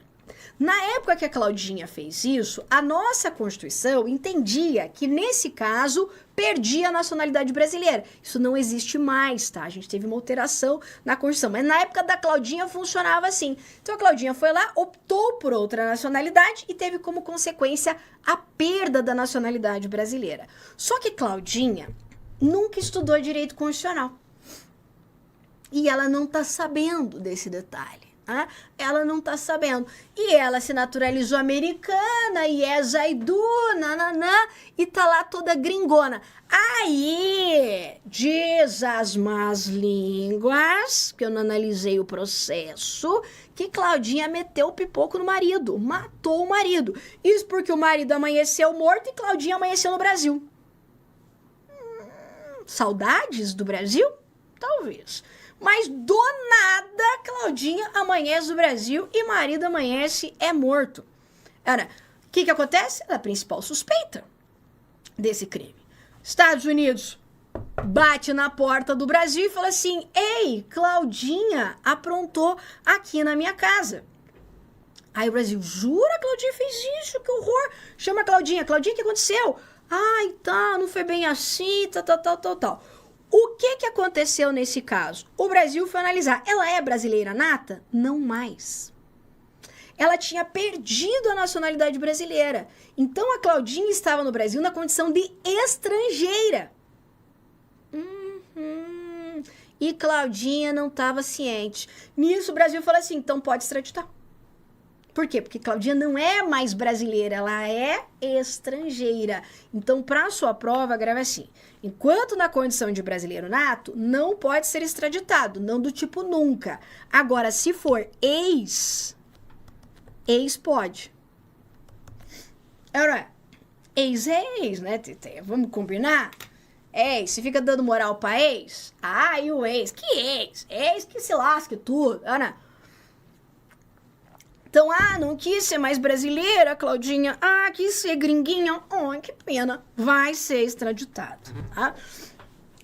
Na época que a Claudinha fez isso, a nossa Constituição entendia que, nesse caso, perdia a nacionalidade brasileira. Isso não existe mais, tá? A gente teve uma alteração na Constituição, mas na época da Claudinha funcionava assim. Então a Claudinha foi lá, optou por outra nacionalidade e teve como consequência a perda da nacionalidade brasileira. Só que Claudinha nunca estudou direito constitucional. E ela não tá sabendo desse detalhe. Ela não tá sabendo. E ela se naturalizou americana, e é Zaidu, nananã, e tá lá toda gringona. Aí, diz as más línguas, que eu não analisei o processo, que Claudinha meteu o pipoco no marido, matou o marido. Isso porque o marido amanheceu morto e Claudinha amanheceu no Brasil. Saudades do Brasil? Talvez. Mas do nada, Claudinha amanhece do Brasil e marido amanhece é morto. Ora, o que acontece? Ela é a principal suspeita desse crime. Estados Unidos bate na porta do Brasil e fala assim: ei, Claudinha aprontou aqui na minha casa. Aí o Brasil: jura, Claudinha fez isso? Que horror! Chama a Claudinha. Claudinha, o que aconteceu? Ai, tá, não foi bem assim, tal. O que aconteceu nesse caso? O Brasil foi analisar. Ela é brasileira nata? Não mais. Ela tinha perdido a nacionalidade brasileira. Então a Claudinha estava no Brasil na condição de estrangeira. E Claudinha não estava ciente. Nisso o Brasil falou assim: então pode extraditar. Por quê? Porque Claudinha não é mais brasileira, ela é estrangeira. Então, para a sua prova, grave assim: enquanto na condição de brasileiro nato, não pode ser extraditado, não do tipo nunca. Agora, se for ex pode. Agora, ex é ex, né, Tete? Vamos combinar? Ex, se fica dando moral pra ex? Ah, e o ex? Que ex? Ex que se lasque tudo, Ana. Então, não quis ser mais brasileira, Claudinha. Quis ser gringuinha. Ai, que pena. Vai ser extraditado, tá?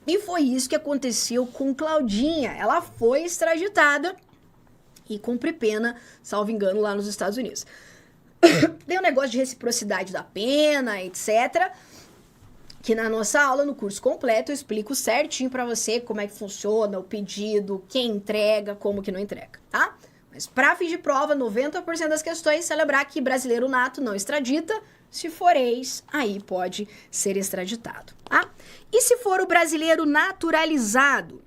E foi isso que aconteceu com Claudinha. Ela foi extraditada e cumpre pena, salvo engano, lá nos Estados Unidos. Tem um negócio de reciprocidade da pena, etc., que na nossa aula, no curso completo, eu explico certinho pra você como é que funciona o pedido, quem entrega, como que não entrega, tá? Mas para fim de prova, 90% das questões, celebrar que brasileiro nato não extradita. Se for ex, aí pode ser extraditado, tá? E se for o brasileiro naturalizado?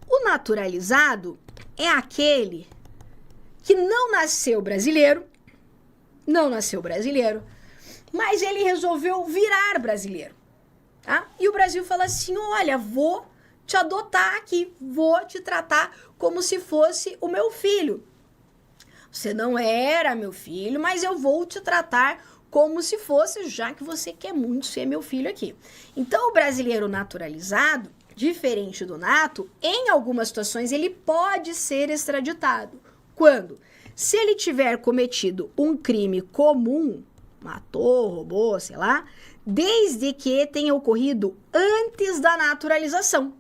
O naturalizado é aquele que não nasceu brasileiro, mas ele resolveu virar brasileiro, tá? E o Brasil fala assim: olha, vou te adotar aqui, vou te tratar como se fosse o meu filho. Você não era meu filho, mas eu vou te tratar como se fosse, já que você quer muito ser meu filho aqui. Então, o brasileiro naturalizado, diferente do nato, em algumas situações ele pode ser extraditado. Quando? Se ele tiver cometido um crime comum, matou, roubou, sei lá, desde que tenha ocorrido antes da naturalização.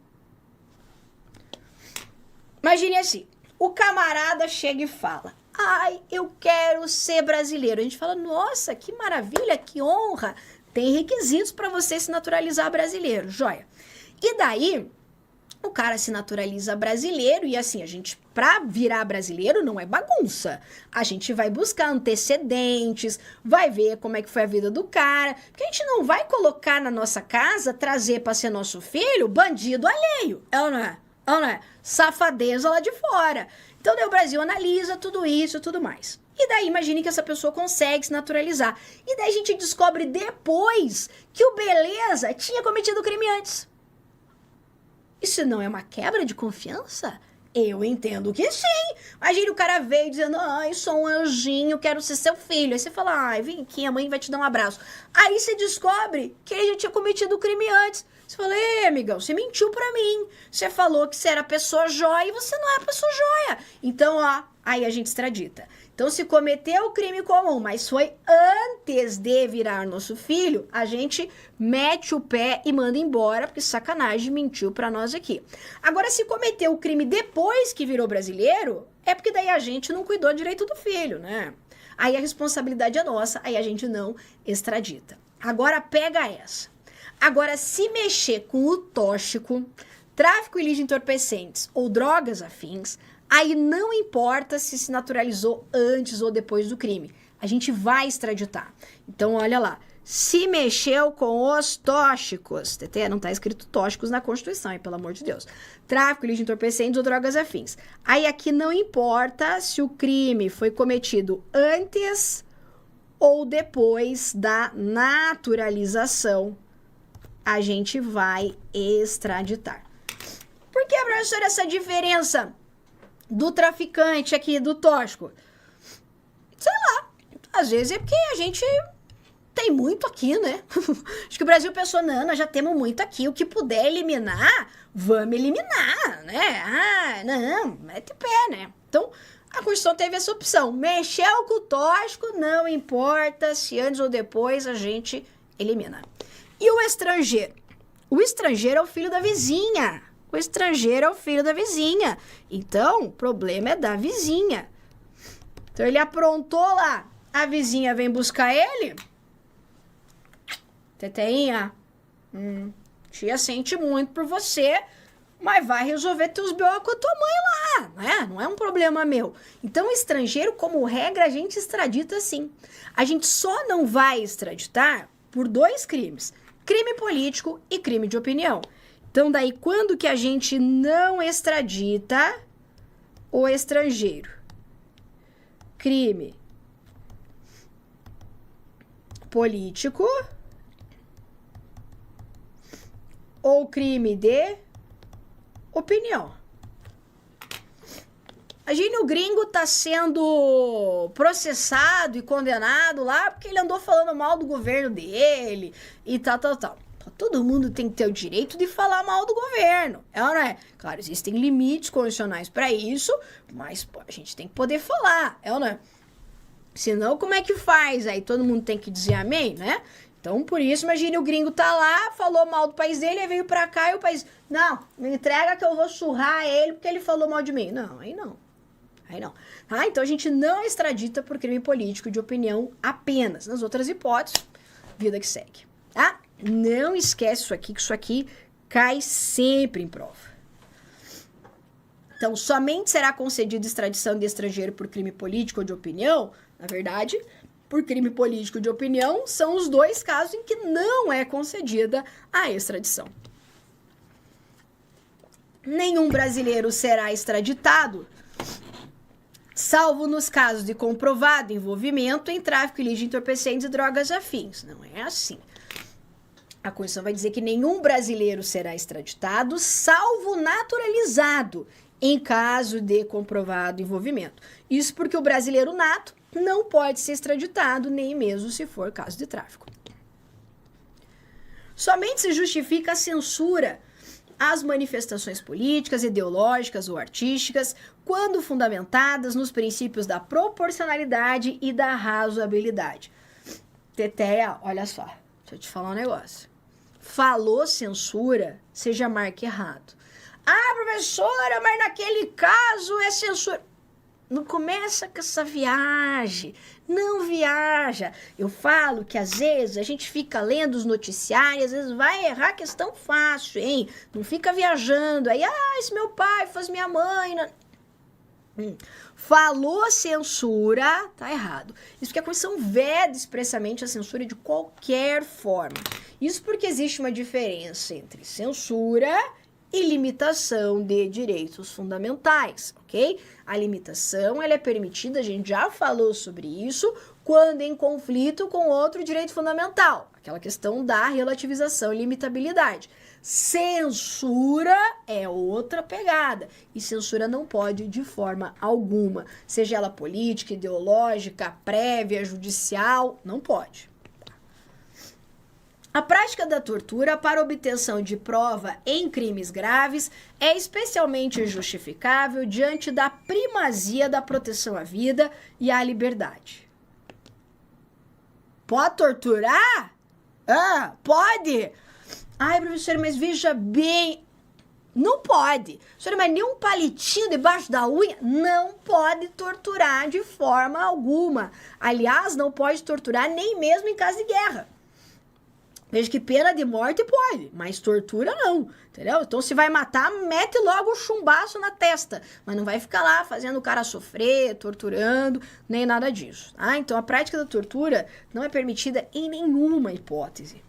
Imagine assim, o camarada chega e fala: ai, eu quero ser brasileiro. A gente fala: nossa, que maravilha, que honra. Tem requisitos para você se naturalizar brasileiro, joia. E daí, o cara se naturaliza brasileiro e assim, a gente, pra virar brasileiro, não é bagunça. A gente vai buscar antecedentes, vai ver como é que foi a vida do cara, porque a gente não vai colocar na nossa casa, trazer pra ser nosso filho, bandido alheio. É ou não é? Não é? Safadeza lá de fora. Então, daí o Brasil analisa tudo isso e tudo mais. E daí, imagine que essa pessoa consegue se naturalizar. E daí a gente descobre depois que o Beleza tinha cometido o crime antes. Isso não é uma quebra de confiança? Eu entendo que sim. Imagine o cara veio dizendo: ai, sou um anjinho, quero ser seu filho. Aí você fala: ai, vem aqui, a mãe vai te dar um abraço. Aí você descobre que ele já tinha cometido o crime antes. Você fala: ei, amigão, você mentiu pra mim. Você falou que você era pessoa jóia e você não é pessoa jóia. Então, aí a gente extradita. Então, se cometeu o crime comum, mas foi antes de virar nosso filho, a gente mete o pé e manda embora, porque sacanagem, mentiu pra nós aqui. Agora, se cometeu o crime depois que virou brasileiro, é porque daí a gente não cuidou direito do filho, né? Aí a responsabilidade é nossa, aí a gente não extradita. Agora, pega essa. Agora, se mexer com o tóxico, tráfico ilícito de entorpecentes ou drogas afins, aí não importa se naturalizou antes ou depois do crime. A gente vai extraditar. Então, olha lá. Se mexeu com os tóxicos. TT, não tá escrito tóxicos na Constituição, hein, pelo amor de Deus. Tráfico ilícito de entorpecentes ou drogas afins. Aí aqui não importa se o crime foi cometido antes ou depois da naturalização. A gente vai extraditar. Por que, professora, essa diferença do traficante aqui, do tóxico? Sei lá. Às vezes é porque a gente tem muito aqui, né? Acho que o Brasil pensou, não, nós já temos muito aqui, o que puder eliminar, vamos eliminar, né? Ah, não, mete o pé, né? Então, a Constituição teve essa opção. Mexeu com o tóxico, não importa se antes ou depois a gente elimina. E o estrangeiro? O estrangeiro é o filho da vizinha. O estrangeiro é o filho da vizinha. Então, o problema é da vizinha. Então, ele aprontou lá. A vizinha vem buscar ele. Teteinha, tia sente muito por você, mas vai resolver teus B.O. com a tua mãe lá, né? Não é um problema meu. Então, estrangeiro, como regra, a gente extradita sim. A gente só não vai extraditar por 2 crimes. Crime político e crime de opinião. Então, daí, quando que a gente não extradita o estrangeiro? Crime político ou crime de opinião. Imagine o gringo tá sendo processado e condenado lá porque ele andou falando mal do governo dele e tal. Todo mundo tem que ter o direito de falar mal do governo, é ou não é? Claro, existem limites constitucionais para isso, mas pô, a gente tem que poder falar, é ou não é? Senão, como é que faz? Aí todo mundo tem que dizer amém, né? Então, por isso, imagine o gringo tá lá, falou mal do país dele, aí veio pra cá e o país... Não, me entrega que eu vou surrar ele porque ele falou mal de mim. Não, aí não. Aí não. Tá? Então, a gente não extradita por crime político de opinião apenas. Nas outras hipóteses, vida que segue. Tá? Não esquece isso aqui, que isso aqui cai sempre em prova. Então, somente será concedida extradição de estrangeiro por crime político ou de opinião. Na verdade, por crime político de opinião, são os 2 casos em que não é concedida a extradição. Nenhum brasileiro será extraditado, salvo nos casos de comprovado envolvimento em tráfico ilícito de entorpecentes e drogas afins. Não é assim. A Constituição vai dizer que nenhum brasileiro será extraditado, salvo naturalizado, em caso de comprovado envolvimento. Isso porque o brasileiro nato não pode ser extraditado, nem mesmo se for caso de tráfico. Somente se justifica a censura às manifestações políticas, ideológicas ou artísticas, quando fundamentadas nos princípios da proporcionalidade e da razoabilidade. Teteia, olha só, deixa eu te falar um negócio. Falou censura, você já marca errado. Ah, professora, mas naquele caso é censura. Não começa com essa viagem, não viaja. Eu falo que às vezes a gente fica lendo os noticiários, às vezes vai errar questão fácil, hein? Não fica viajando, aí, esse meu pai faz minha mãe... Falou censura, tá errado. Isso porque a Constituição veda expressamente a censura de qualquer forma. Isso porque existe uma diferença entre censura e limitação de direitos fundamentais, ok? A limitação, ela é permitida, a gente já falou sobre isso, quando em conflito com outro direito fundamental, aquela questão da relativização e limitabilidade. Censura é outra pegada, e censura não pode de forma alguma, seja ela política, ideológica, prévia, judicial, não pode. A prática da tortura para obtenção de prova em crimes graves é especialmente justificável diante da primazia da proteção à vida e à liberdade. Pode torturar? Ah, pode! Ai, professora, mas veja bem... Não pode. Professora, mas nem um palitinho debaixo da unha? Não pode torturar de forma alguma. Aliás, não pode torturar nem mesmo em caso de guerra. Veja que pena de morte pode, mas tortura não, entendeu? Então, se vai matar, mete logo o chumbaço na testa, mas não vai ficar lá fazendo o cara sofrer, torturando, nem nada disso, tá? Então, a prática da tortura não é permitida em nenhuma hipótese.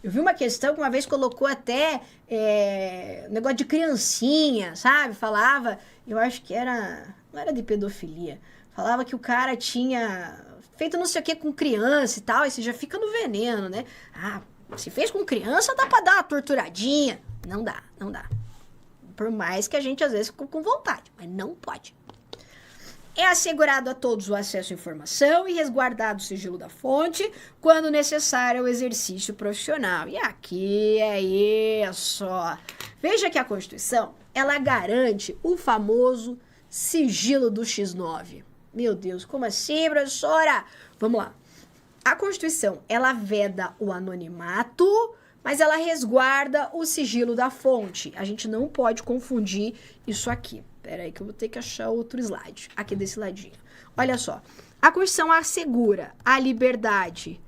Eu vi uma questão que uma vez colocou até negócio de criancinha, sabe? Falava, eu acho que não era de pedofilia, falava que o cara tinha... feito não sei o que com criança e tal, e você já fica no veneno, né? Ah, se fez com criança, dá pra dar uma torturadinha. Não dá, não dá. Por mais que a gente às vezes fique com vontade, mas não pode. É assegurado a todos o acesso à informação e resguardado o sigilo da fonte quando necessário ao exercício profissional. E aqui é isso. Veja que a Constituição, ela garante o famoso sigilo do X9. Meu Deus, como assim, professora? Vamos lá. A Constituição, ela veda o anonimato, mas ela resguarda o sigilo da fonte. A gente não pode confundir isso aqui. Pera aí que eu vou ter que achar outro slide, aqui desse ladinho. Olha só, a Constituição assegura a liberdade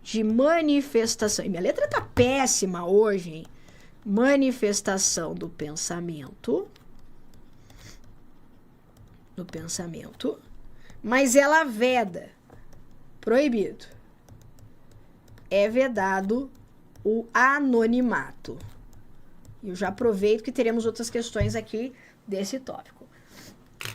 de manifestação. E minha letra tá péssima hoje, hein? Manifestação do pensamento. Mas ela veda, proibido. É vedado o anonimato. Eu já aproveito que teremos outras questões aqui desse tópico.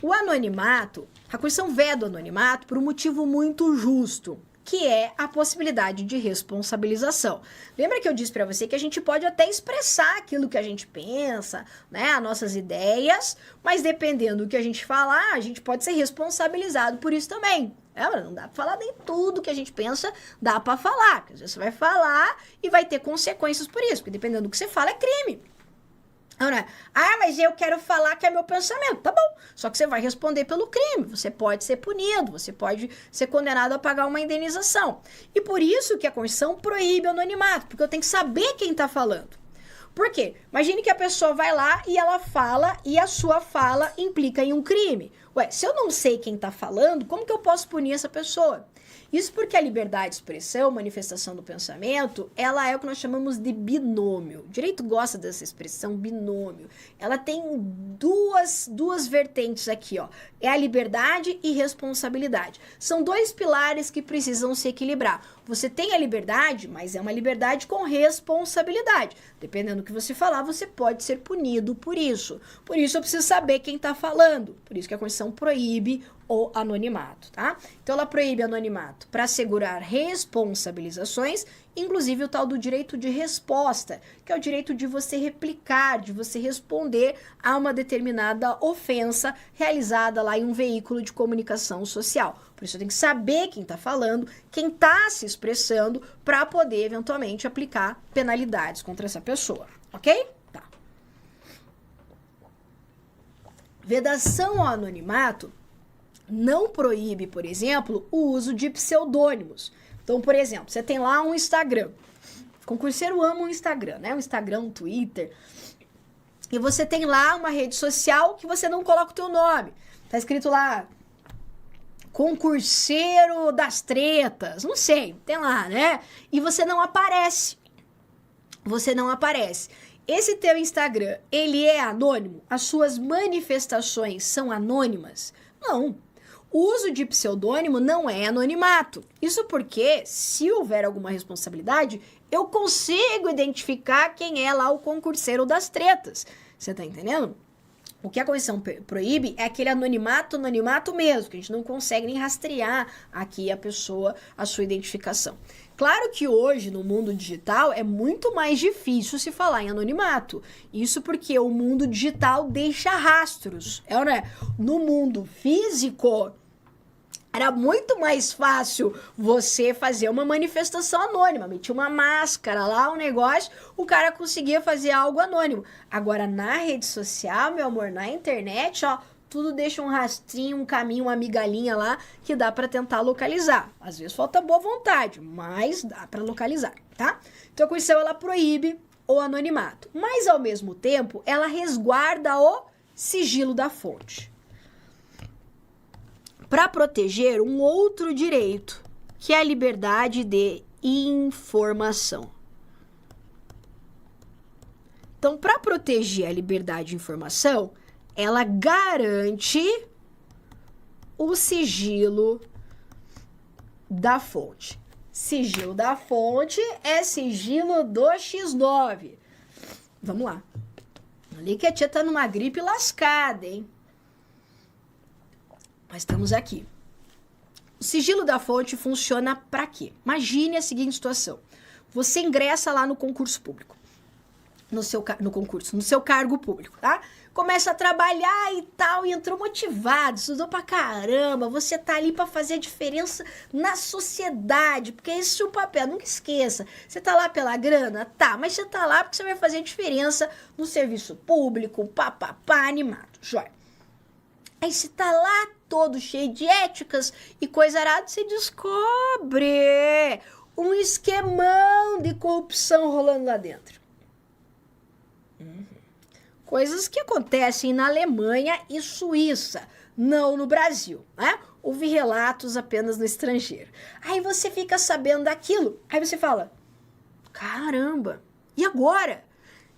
O anonimato, a Constituição veda o anonimato por um motivo muito justo, que é a possibilidade de responsabilização. Lembra que eu disse para você que a gente pode até expressar aquilo que a gente pensa, né, as nossas ideias, mas dependendo do que a gente falar, a gente pode ser responsabilizado por isso também. Não dá pra falar nem tudo que a gente pensa, dá pra falar. Porque às vezes você vai falar e vai ter consequências por isso, porque dependendo do que você fala é crime. Mas eu quero falar que é meu pensamento. Tá bom, só que você vai responder pelo crime. Você pode ser punido, você pode ser condenado a pagar uma indenização. E por isso que a Constituição proíbe o anonimato, porque eu tenho que saber quem tá falando. Por quê? Imagine que a pessoa vai lá e ela fala e a sua fala implica em um crime. Se eu não sei quem tá falando, como que eu posso punir essa pessoa? Isso porque a liberdade de expressão, manifestação do pensamento, ela é o que nós chamamos de binômio. O direito gosta dessa expressão binômio. Ela tem duas vertentes aqui, ó. É a liberdade e responsabilidade. São dois pilares que precisam se equilibrar. Você tem a liberdade, mas é uma liberdade com responsabilidade. Dependendo do que você falar, você pode ser punido por isso. Por isso eu preciso saber quem está falando. Por isso que a Constituição proíbe o anonimato, tá? Então ela proíbe anonimato para assegurar responsabilizações, inclusive o tal do direito de resposta, que é o direito de você replicar, de você responder a uma determinada ofensa realizada lá em um veículo de comunicação social. Por isso eu tenho que saber quem está falando, quem está se expressando, para poder eventualmente aplicar penalidades contra essa pessoa, ok? Tá. Vedação ao anonimato não proíbe, por exemplo, o uso de pseudônimos. Então, por exemplo, você tem lá um Instagram. Concurseiro ama um Instagram, né? Um Instagram, um Twitter. E você tem lá uma rede social que você não coloca o teu nome. Tá escrito lá, concurseiro das tretas. Não sei, tem lá, né? E você não aparece. Esse teu Instagram, ele é anônimo? As suas manifestações são anônimas? Não. O uso de pseudônimo não é anonimato. Isso porque, se houver alguma responsabilidade, eu consigo identificar quem é lá o concurseiro das tretas. Você tá entendendo? O que a Constituição proíbe é aquele anonimato mesmo, que a gente não consegue nem rastrear aqui a pessoa, a sua identificação. Claro que hoje, no mundo digital, é muito mais difícil se falar em anonimato. Isso porque o mundo digital deixa rastros, né? No mundo físico, era muito mais fácil você fazer uma manifestação anônima. Metia uma máscara lá, um negócio, o cara conseguia fazer algo anônimo. Agora, na rede social, meu amor, na internet, ó, tudo deixa um rastrinho, um caminho, uma migalhinha lá que dá para tentar localizar. Às vezes falta boa vontade, mas dá para localizar, tá? Então a Constituição, ela proíbe o anonimato, mas ao mesmo tempo ela resguarda o sigilo da fonte para proteger um outro direito, que é a liberdade de informação. Então, para proteger a liberdade de informação, ela garante o sigilo da fonte. Sigilo da fonte é sigilo do X9. Vamos lá. Ali que a tia tá numa gripe lascada, hein? Mas estamos aqui. O sigilo da fonte funciona para quê? Imagine a seguinte situação. Você ingressa lá no concurso público. no concurso, no seu cargo público, tá? Começa a trabalhar e tal, e entrou motivado, estudou pra caramba, você tá ali pra fazer a diferença na sociedade, porque esse é o papel, nunca esqueça. Você tá lá pela grana? Tá, mas você tá lá porque você vai fazer a diferença no serviço público, papapá, animado, jóia. Aí você tá lá todo cheio de éticas e coisa arada, você descobre um esquemão de corrupção rolando lá dentro. Coisas que acontecem na Alemanha e Suíça, não no Brasil, né? Houve relatos apenas no estrangeiro. Aí você fica sabendo daquilo, aí você fala, caramba, e agora?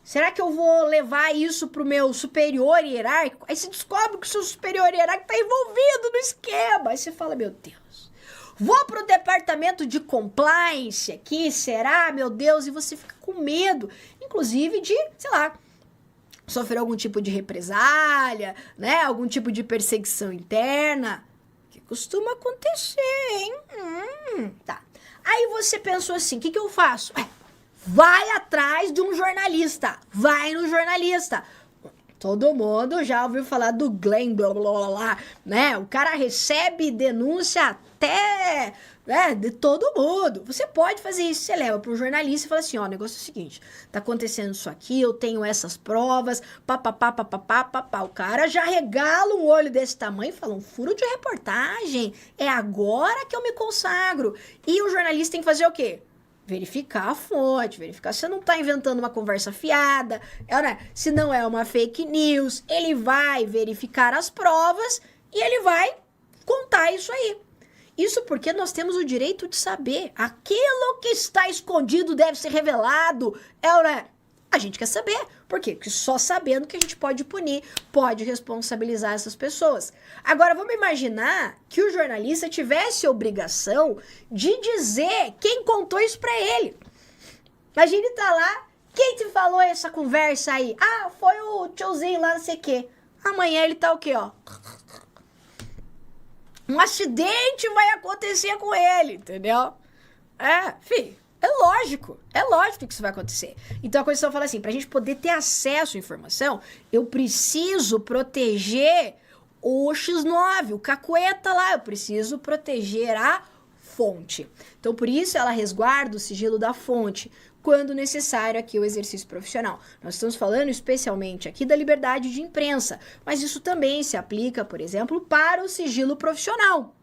Será que eu vou levar isso pro meu superior hierárquico? Aí você descobre que o seu superior hierárquico tá envolvido no esquema. Aí você fala, meu Deus, vou pro departamento de compliance aqui, será? Meu Deus, e você fica com medo, inclusive de, sei lá, sofrer algum tipo de represália, né? Algum tipo de perseguição interna, que costuma acontecer, hein? Tá. Aí você pensou assim, o que eu faço? Vai atrás de um jornalista, vai no jornalista. Todo mundo já ouviu falar do Glenn, blá, blá, blá, blá, né? O cara recebe denúncia até, né, de todo mundo. Você pode fazer isso, você leva para o jornalista e fala assim, ó, o negócio é o seguinte, tá acontecendo isso aqui, eu tenho essas provas, papapá, papapá, papapá. O cara já regala um olho desse tamanho e fala, um furo de reportagem, é agora que eu me consagro. E o jornalista tem que fazer o quê? Verificar a fonte, verificar se você não está inventando uma conversa fiada, se não é uma fake news, ele vai verificar as provas e ele vai contar isso aí. Isso porque nós temos o direito de saber. Aquilo que está escondido deve ser revelado. A gente quer saber. Por quê? Porque só sabendo que a gente pode punir, pode responsabilizar essas pessoas. Agora, vamos imaginar que o jornalista tivesse a obrigação de dizer quem contou isso pra ele. Imagina ele tá lá, quem te falou essa conversa aí? Ah, foi o tiozinho lá, não sei o quê. Amanhã ele tá o quê, ó? Um acidente vai acontecer com ele, entendeu? Filho. É lógico que isso vai acontecer. Então a Constituição fala assim, pra gente poder ter acesso à informação, eu preciso proteger o X9, o cacueta lá, eu preciso proteger a fonte. Então por isso ela resguarda o sigilo da fonte, quando necessário aqui o exercício profissional. Nós estamos falando especialmente aqui da liberdade de imprensa, mas isso também se aplica, por exemplo, para o sigilo profissional.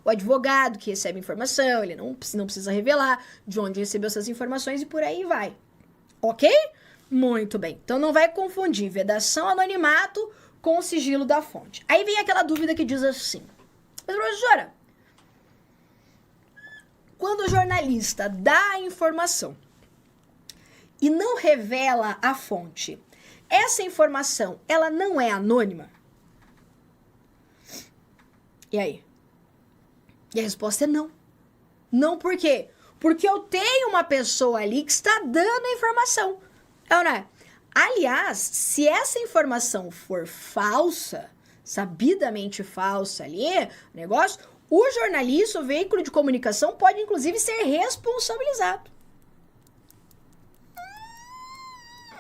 O advogado que recebe informação, ele não precisa revelar de onde recebeu essas informações e por aí vai. Ok? Muito bem. Então não vai confundir vedação anonimato com o sigilo da fonte. Aí vem aquela dúvida que diz assim, mas professora, quando o jornalista dá a informação e não revela a fonte, essa informação, ela não é anônima? E aí? E a resposta é não. Não por quê? Porque eu tenho uma pessoa ali que está dando a informação. É ou não é? Aliás, se essa informação for falsa, sabidamente falsa ali, negócio, o jornalista, o veículo de comunicação pode inclusive ser responsabilizado.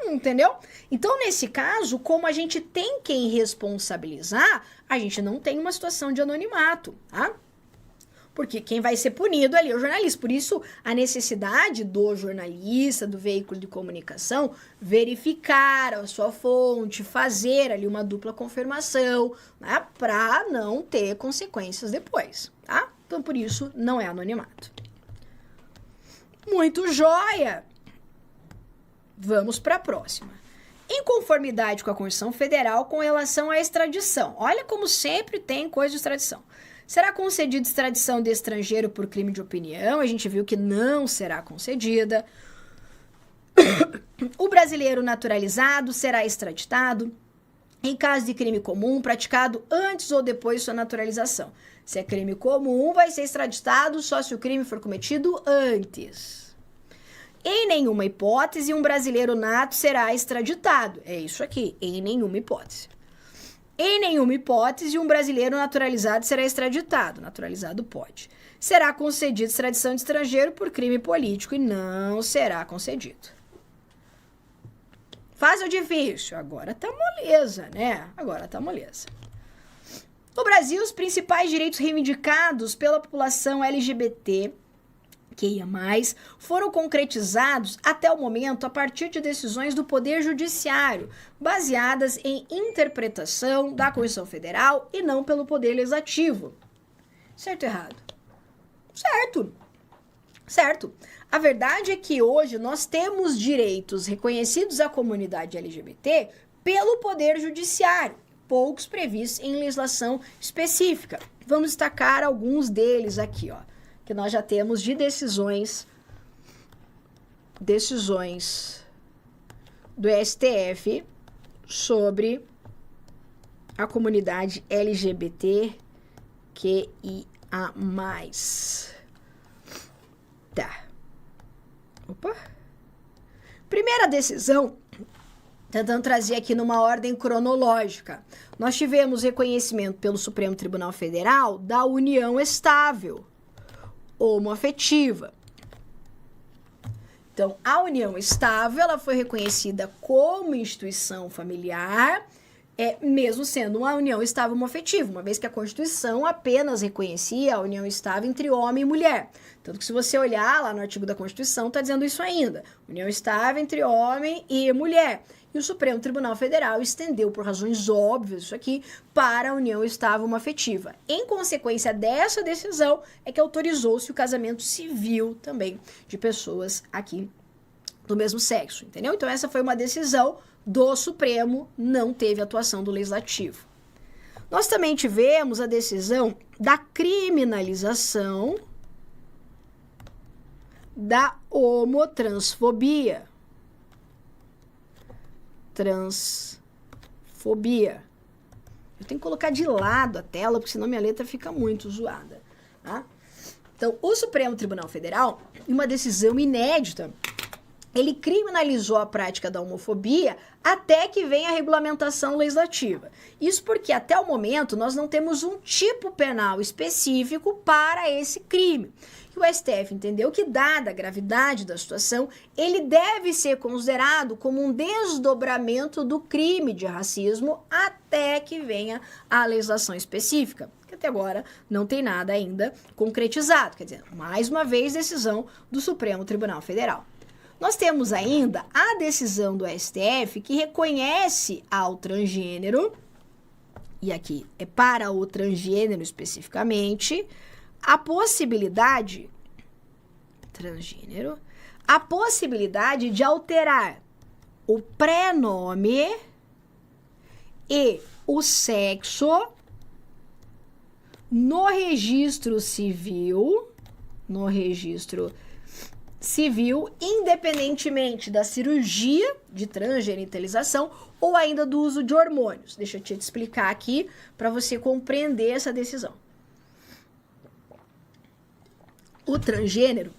Entendeu? Então, nesse caso, como a gente tem quem responsabilizar, a gente não tem uma situação de anonimato, tá? Porque quem vai ser punido ali é o jornalista. Por isso, a necessidade do jornalista, do veículo de comunicação, verificar a sua fonte, fazer ali uma dupla confirmação, né, para não ter consequências depois, tá? Então, por isso, não é anonimato. Muito jóia! Vamos para a próxima. Em conformidade com a Constituição Federal com relação à extradição. Olha como sempre tem coisa de extradição. Será concedida extradição de estrangeiro por crime de opinião? A gente viu que não será concedida. O brasileiro naturalizado será extraditado em caso de crime comum praticado antes ou depois de sua naturalização. Se é crime comum, vai ser extraditado só se o crime for cometido antes. Em nenhuma hipótese, um brasileiro nato será extraditado. É isso aqui, em nenhuma hipótese. Em nenhuma hipótese, um brasileiro naturalizado será extraditado. Naturalizado pode. Será concedida extradição de estrangeiro por crime político e não será concedido. Fácil ou difícil? Agora tá moleza, né? Agora tá moleza. No Brasil, os principais direitos reivindicados pela população LGBT QIA+, foram concretizados até o momento a partir de decisões do Poder Judiciário, baseadas em interpretação da Constituição Federal e não pelo Poder Legislativo. Certo ou errado? Certo. Certo. A verdade é que hoje nós temos direitos reconhecidos à comunidade LGBT pelo Poder Judiciário, poucos previstos em legislação específica. Vamos destacar alguns deles aqui, ó, que nós já temos de decisões do STF sobre a comunidade LGBT QIA+. Tá. Opa. Primeira decisão, tentando trazer aqui numa ordem cronológica. Nós tivemos reconhecimento pelo Supremo Tribunal Federal da união estável homoafetiva. Então, a união estável, ela foi reconhecida como instituição familiar, mesmo sendo uma união estável homoafetiva, uma vez que a Constituição apenas reconhecia a união estável entre homem e mulher. Tanto que se você olhar lá no artigo da Constituição, está dizendo isso ainda. União estável entre homem e mulher. E o Supremo Tribunal Federal estendeu, por razões óbvias, isso aqui, para a união estável homoafetiva. Em consequência dessa decisão, é que autorizou-se o casamento civil também de pessoas aqui do mesmo sexo, entendeu? Então essa foi uma decisão do Supremo, não teve atuação do Legislativo. Nós também tivemos a decisão da criminalização da homotransfobia. Transfobia. Eu tenho que colocar de lado a tela, porque senão minha letra fica muito zoada. Tá? Então, o Supremo Tribunal Federal, em uma decisão inédita, ele criminalizou a prática da homofobia até que venha a regulamentação legislativa. Isso porque, até o momento, nós não temos um tipo penal específico para esse crime. E o STF entendeu que, dada a gravidade da situação, ele deve ser considerado como um desdobramento do crime de racismo até que venha a legislação específica, que até agora não tem nada ainda concretizado. Quer dizer, mais uma vez, decisão do Supremo Tribunal Federal. Nós temos ainda a decisão do STF que reconhece ao transgênero, e aqui é para o transgênero especificamente, a possibilidade de alterar o prenome e o sexo no registro civil, independentemente da cirurgia de transgenitalização ou ainda do uso de hormônios. Deixa eu te explicar aqui para você compreender essa decisão. O transgênero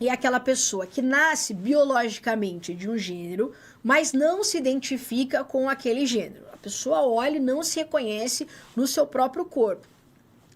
é aquela pessoa que nasce biologicamente de um gênero, mas não se identifica com aquele gênero. A pessoa olha e não se reconhece no seu próprio corpo.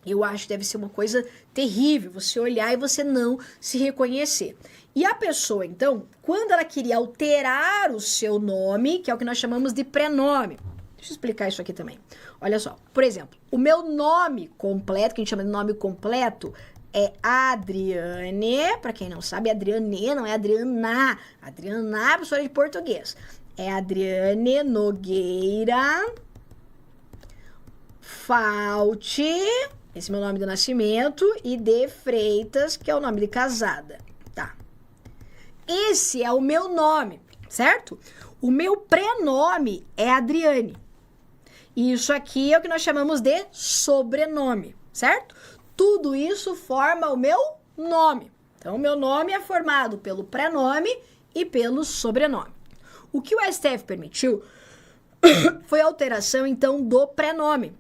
Eu acho que deve ser uma coisa terrível você olhar e você não se reconhecer. E a pessoa, então, quando ela queria alterar o seu nome, que é o que nós chamamos de prenome. Deixa eu explicar isso aqui também. Olha só, por exemplo, o meu nome completo, que a gente chama de nome completo, é Adriane. Para quem não sabe, Adriane não é Adriana. Adriana é professora de português. É Adriane Nogueira Falte, esse é meu nome de nascimento, e de Freitas, que é o nome de casada, tá? Esse é o meu nome, certo? O meu prenome é Adriane. E isso aqui é o que nós chamamos de sobrenome, certo? Tudo isso forma o meu nome. Então, o meu nome é formado pelo prenome e pelo sobrenome. O que o STF permitiu foi a alteração, então, do prenome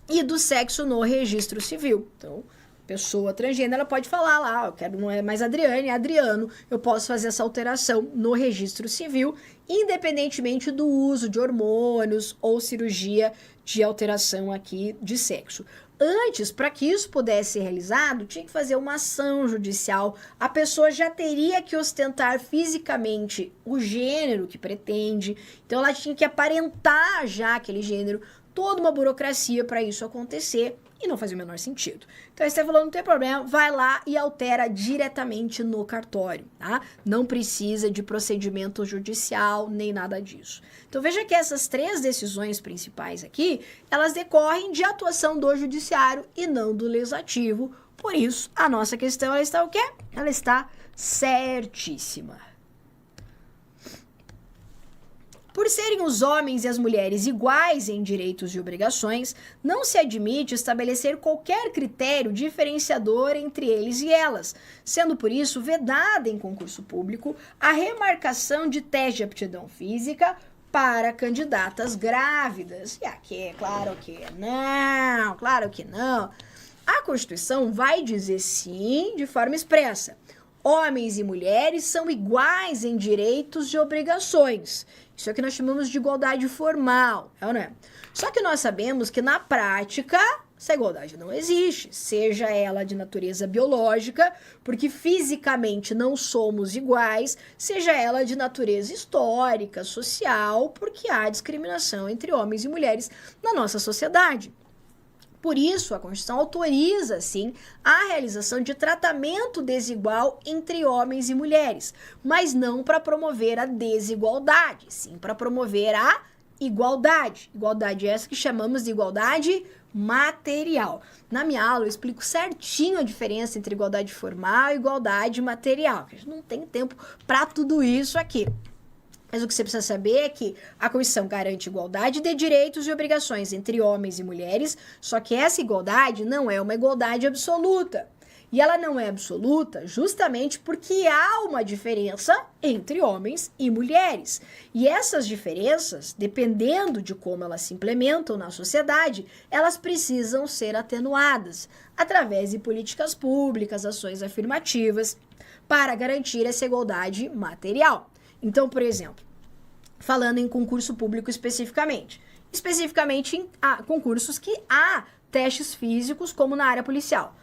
e do sexo no registro civil. Então, pessoa transgênero, ela pode falar lá, eu quero, não é mais Adriane, é Adriano, eu posso fazer essa alteração no registro civil, independentemente do uso de hormônios ou cirurgia de alteração aqui de sexo. Antes, para que isso pudesse ser realizado, tinha que fazer uma ação judicial, a pessoa já teria que ostentar fisicamente o gênero que pretende, então ela tinha que aparentar já aquele gênero, toda uma burocracia para isso acontecer, e não fazia o menor sentido. Então, aí você falou, não tem problema, vai lá e altera diretamente no cartório, tá? Não precisa de procedimento judicial, nem nada disso. Então, veja que essas 3 decisões principais aqui, elas decorrem de atuação do judiciário e não do legislativo. Por isso, a nossa questão, ela está o quê? Ela está certíssima. Por serem os homens e as mulheres iguais em direitos e obrigações, não se admite estabelecer qualquer critério diferenciador entre eles e elas, sendo por isso vedada em concurso público a remarcação de teste de aptidão física para candidatas grávidas. E aqui, é claro que não, claro que não. A Constituição vai dizer sim de forma expressa. Homens e mulheres são iguais em direitos e obrigações. Isso é o que nós chamamos de igualdade formal, é ou não é? Só que nós sabemos que na prática essa igualdade não existe, seja ela de natureza biológica, porque fisicamente não somos iguais, seja ela de natureza histórica, social, porque há discriminação entre homens e mulheres na nossa sociedade. Por isso, a Constituição autoriza, sim, a realização de tratamento desigual entre homens e mulheres, mas não para promover a desigualdade, sim para promover a igualdade. Igualdade essa que chamamos de igualdade material. Na minha aula eu explico certinho a diferença entre igualdade formal e igualdade material. A gente não tem tempo para tudo isso aqui. Mas o que você precisa saber é que a Constituição garante igualdade de direitos e obrigações entre homens e mulheres, só que essa igualdade não é uma igualdade absoluta. E ela não é absoluta justamente porque há uma diferença entre homens e mulheres. E essas diferenças, dependendo de como elas se implementam na sociedade, elas precisam ser atenuadas através de políticas públicas, ações afirmativas, para garantir essa igualdade material. Então, por exemplo, falando em concurso público especificamente em concursos que há testes físicos, como na área policial.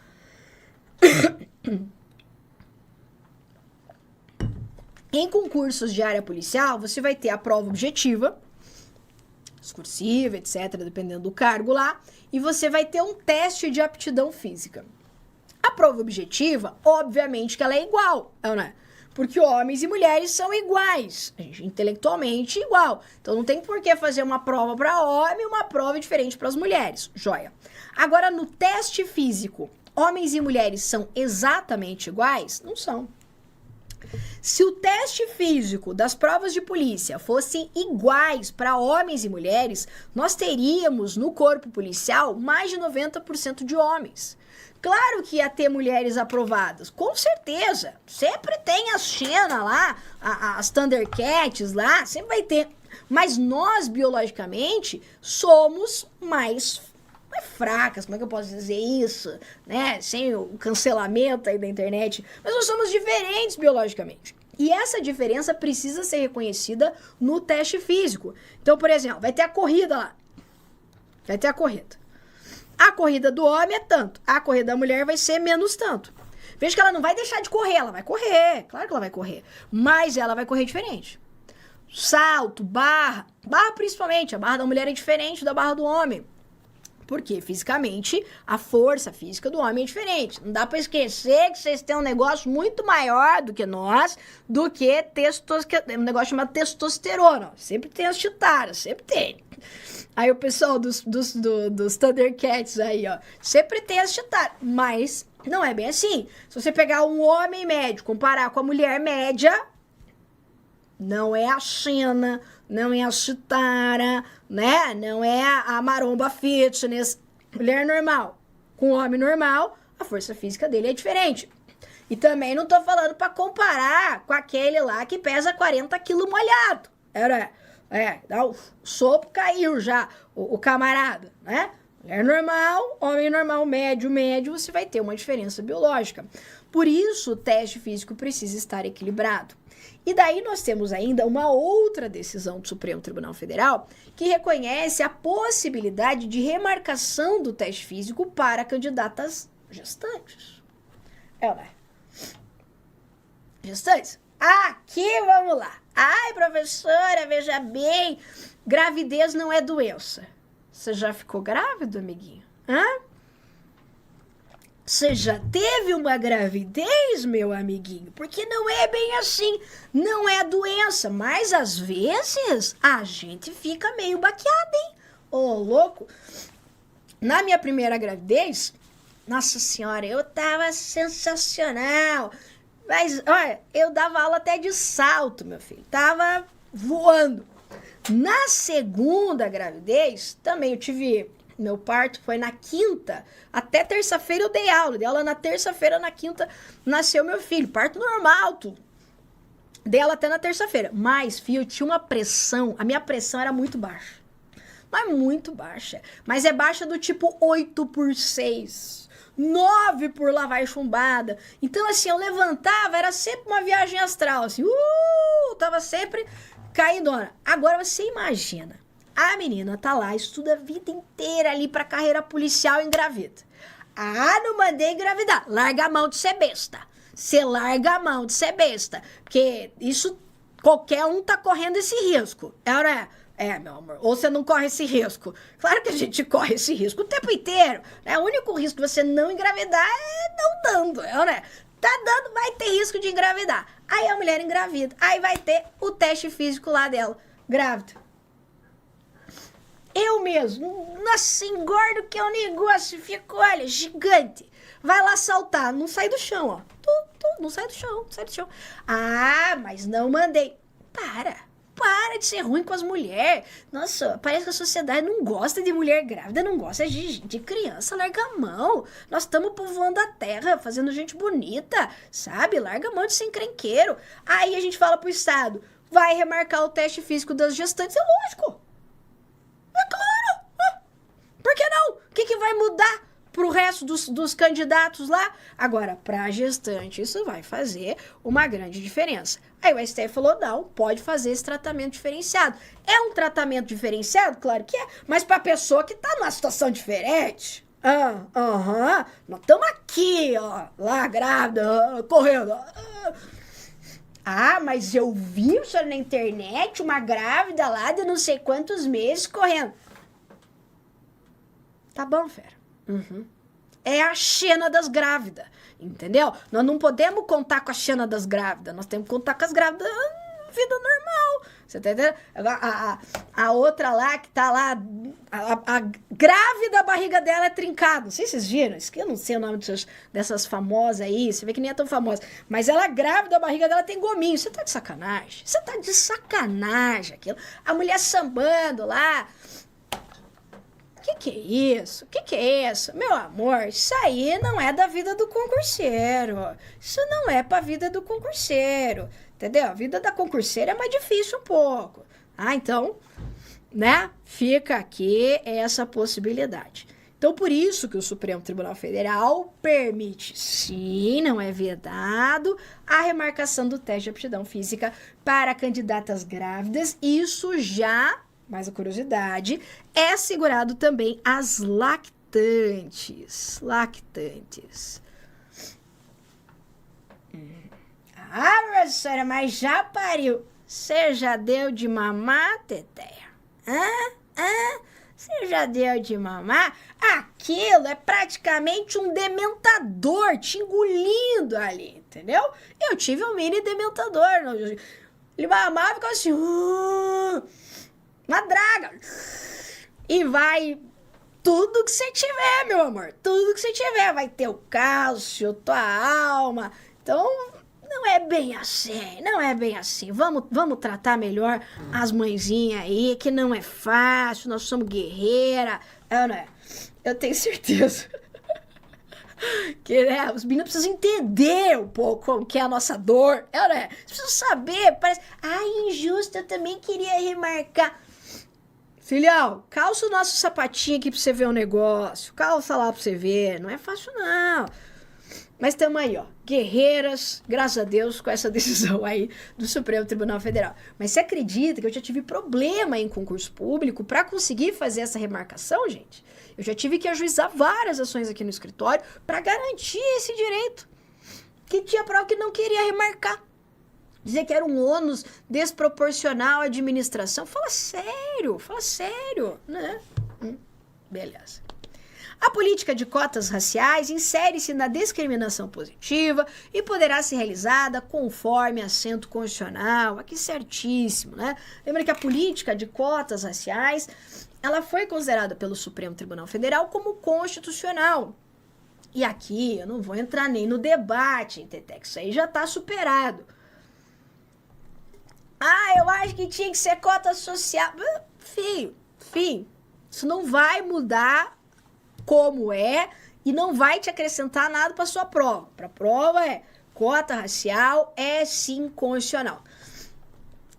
Em concursos de área policial, você vai ter a prova objetiva, discursiva, etc., dependendo do cargo lá, e você vai ter um teste de aptidão física. A prova objetiva, obviamente que ela é igual, não é? Porque homens e mulheres são iguais, intelectualmente igual. Então não tem por que fazer uma prova para homem e uma prova diferente para as mulheres. Joia. Agora, no teste físico, homens e mulheres são exatamente iguais? Não são. Se o teste físico das provas de polícia fossem iguais para homens e mulheres, nós teríamos no corpo policial mais de 90% de homens. Claro que ia ter mulheres aprovadas, com certeza. Sempre tem as Xena lá, as Thundercats lá, sempre vai ter. Mas nós, biologicamente, somos mais fracas, como é que eu posso dizer isso? Né? Sem o cancelamento aí da internet. Mas nós somos diferentes biologicamente. E essa diferença precisa ser reconhecida no teste físico. Então, por exemplo, vai ter a corrida lá. Vai ter a corrida. A corrida do homem é tanto, a corrida da mulher vai ser menos tanto. Veja que ela não vai deixar de correr, ela vai correr, claro que ela vai correr, mas ela vai correr diferente. Salto, barra principalmente, a barra da mulher é diferente da barra do homem. Porque fisicamente, a força física do homem é diferente. Não dá pra esquecer que vocês têm um negócio muito maior do que nós, do que um negócio chamado testosterona. Sempre tem as chitaras, sempre tem. Aí o pessoal dos Thundercats aí, ó, sempre tem as chitaras. Mas não é bem assim. Se você pegar um homem médio, comparar com a mulher média, não é a Xena, não é a chitara, né? Não é a maromba fitness. Mulher normal com homem normal, a força física dele é diferente. E também não tô falando pra comparar com aquele lá que pesa 40 quilos molhado. O sopro caiu já, o camarada, né? Mulher normal, homem normal, médio, você vai ter uma diferença biológica. Por isso, o teste físico precisa estar equilibrado. E daí nós temos ainda uma outra decisão do Supremo Tribunal Federal que reconhece a possibilidade de remarcação do teste físico para candidatas gestantes. Gestantes? Aqui, vamos lá. Ai, professora, veja bem, gravidez não é doença. Você já ficou grávido, amiguinho? Você já teve uma gravidez, meu amiguinho? Porque não é bem assim. Não é doença, mas às vezes a gente fica meio baqueada, hein? Ô, louco. Na minha primeira gravidez, nossa senhora, eu tava sensacional. Mas, olha, eu dava aula até de salto, meu filho. Tava voando. Na segunda gravidez, também eu tive... Meu parto foi na quinta. Até terça-feira eu dei aula. Dei aula na terça-feira, na quinta nasceu meu filho. Parto normal, tudo. Dei aula até na terça-feira. Mas, filho, eu tinha uma pressão. A minha pressão era muito baixa. Mas muito baixa. Mas é baixa do tipo 8/6. 9 por lá vai chumbada. Então, assim, eu levantava, era sempre uma viagem astral. Assim, tava sempre caidona. Agora, você imagina. A menina tá lá, estuda a vida inteira ali pra carreira policial e engravida. Não mandei engravidar. Larga a mão de ser besta. Você larga a mão de ser besta. Porque isso, qualquer um tá correndo esse risco. Meu amor. Ou você não corre esse risco. Claro que a gente corre esse risco o tempo inteiro. Né? O único risco de você não engravidar é não dando. Tá dando, vai ter risco de engravidar. Aí a mulher engravida. Aí vai ter o teste físico lá dela. Grávida. Eu mesmo, nasci engordo que é um negócio, fico, olha, gigante. Vai lá saltar, não sai do chão, ó. Não sai do chão. Mas não mandei. Para de ser ruim com as mulheres. Nossa, parece que a sociedade não gosta de mulher grávida, não gosta de criança. Larga a mão. Nós estamos povoando a terra, fazendo gente bonita, sabe? Larga a mão de ser encrenqueiro. Aí a gente fala pro Estado, vai remarcar o teste físico das gestantes, é lógico. É claro! Por que não? O que vai mudar pro resto dos candidatos lá? Agora, pra gestante, isso vai fazer uma grande diferença. Aí o STF falou, não, pode fazer esse tratamento diferenciado. É um tratamento diferenciado? Claro que é, mas pra pessoa que tá numa situação diferente. Nós estamos aqui, ó, lá grávida, correndo. Mas eu vi o senhor na internet, uma grávida lá de não sei quantos meses correndo. Tá bom, fera. É a Xena das grávidas, entendeu? Nós não podemos contar com a Xena das grávidas, nós temos que contar com as grávidas vida normal. Você tá entendendo? A outra lá que tá lá, a grávida, a barriga dela é trincada. Não sei se vocês viram, isso que eu não sei o nome dessas famosas aí, você vê que nem é tão famosa. Mas ela grávida, a barriga dela tem gominho. Você tá de sacanagem? Você tá de sacanagem aquilo. A mulher sambando lá. Que é isso? Que é isso? Meu amor, isso aí não é da vida do concurseiro. Isso não é pra vida do concurseiro. Entendeu? A vida da concurseira é mais difícil um pouco. Então, né? Fica aqui essa possibilidade. Então, por isso que o Supremo Tribunal Federal permite, sim, não é vedado, a remarcação do teste de aptidão física para candidatas grávidas. Isso já, mais a curiosidade, é assegurado também às lactantes. Professora, mas já pariu. Você já deu de mamar, Teteia? Você já deu de mamar? Aquilo é praticamente um dementador te engolindo ali, entendeu? Eu tive um mini dementador. Ele mamava e ficava assim... uma draga. E vai... tudo que você tiver, meu amor. Tudo que você tiver. Vai ter o cálcio, tua alma. Então... não é bem assim, vamos tratar melhor as mãezinhas aí, que não é fácil, nós somos guerreira, eu tenho certeza que, né, os meninos precisam entender um pouco como que é a nossa dor, Eles precisam saber, parece, injusto, eu também queria remarcar. Filhão, calça o nosso sapatinho aqui pra você ver o negócio. Calça lá pra você ver. Não é fácil, não. Mas estamos aí, ó, guerreiras, graças a Deus, com essa decisão aí do Supremo Tribunal Federal. Mas você acredita que eu já tive problema em concurso público para conseguir fazer essa remarcação, gente? Eu já tive que ajuizar várias ações aqui no escritório para garantir esse direito. Que tinha prova que não queria remarcar. Dizer que era um ônus desproporcional à administração. Fala sério, né? Beleza. A política de cotas raciais insere-se na discriminação positiva e poderá ser realizada conforme assento constitucional. Aqui certíssimo, né? Lembra que a política de cotas raciais, ela foi considerada pelo Supremo Tribunal Federal como constitucional. E aqui eu não vou entrar nem no debate, Tetec, isso aí já está superado. Eu acho que tinha que ser cota social. Filho, isso não vai mudar como é e não vai te acrescentar nada para sua prova. Para a prova cota racial é sim constitucional.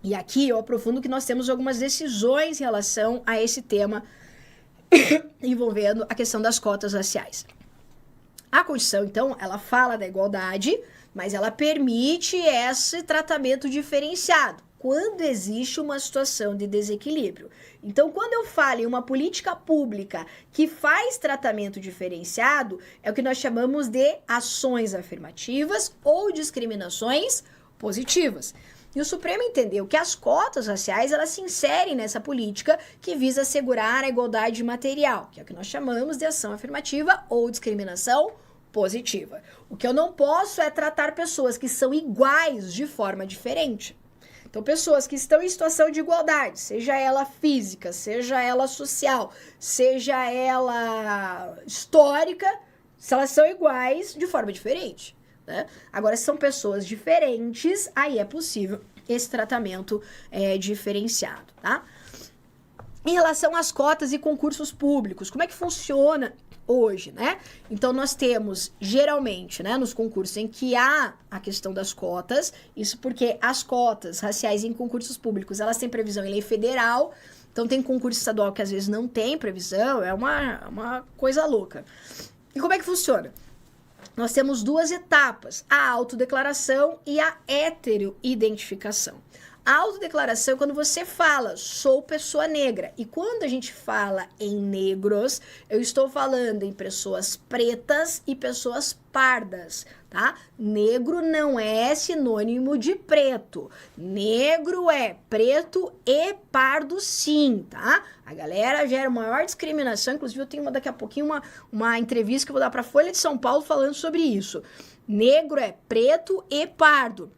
E aqui eu aprofundo que nós temos algumas decisões em relação a esse tema envolvendo a questão das cotas raciais. A Constituição, então, ela fala da igualdade, mas ela permite esse tratamento diferenciado quando existe uma situação de desequilíbrio. Então, quando eu falo em uma política pública que faz tratamento diferenciado, é o que nós chamamos de ações afirmativas ou discriminações positivas. E o Supremo entendeu que as cotas raciais, elas se inserem nessa política que visa assegurar a igualdade material, que é o que nós chamamos de ação afirmativa ou discriminação positiva. O que eu não posso é tratar pessoas que são iguais de forma diferente. Então, pessoas que estão em situação de igualdade, seja ela física, seja ela social, seja ela histórica, se elas são iguais de forma diferente, né? Agora, se são pessoas diferentes, aí é possível esse tratamento diferenciado, tá? Em relação às cotas e concursos públicos, como é que funciona hoje, né? Então, nós temos, geralmente, né, nos concursos em que há a questão das cotas, isso porque as cotas raciais em concursos públicos, elas têm previsão em lei federal, então tem concurso estadual que às vezes não tem previsão, é uma coisa louca. E como é que funciona? Nós temos duas etapas, a autodeclaração e a heteroidentificação. A autodeclaração é quando você fala, sou pessoa negra. E quando a gente fala em negros, eu estou falando em pessoas pretas e pessoas pardas, tá? Negro não é sinônimo de preto. Negro é preto e pardo sim, tá? A galera gera maior discriminação. Inclusive, eu tenho daqui a pouquinho uma entrevista que eu vou dar para a Folha de São Paulo falando sobre isso. Negro é preto e pardo.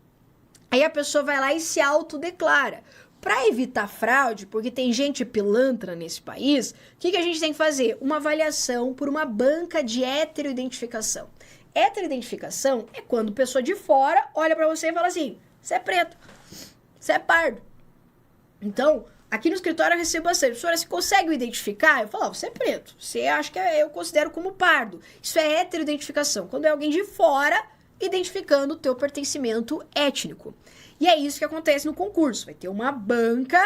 Aí a pessoa vai lá e se autodeclara. Para evitar fraude, porque tem gente pilantra nesse país, o que a gente tem que fazer? Uma avaliação por uma banca de heteroidentificação. Heteroidentificação é quando pessoa de fora olha para você e fala assim, você é preto, você é pardo. Então, aqui no escritório eu recebo bastante. Senhora, você consegue identificar? Eu falo, você é preto. Você acha que eu considero como pardo. Isso é heteroidentificação. Quando é alguém de fora identificando o teu pertencimento étnico. E é isso que acontece no concurso. Vai ter uma banca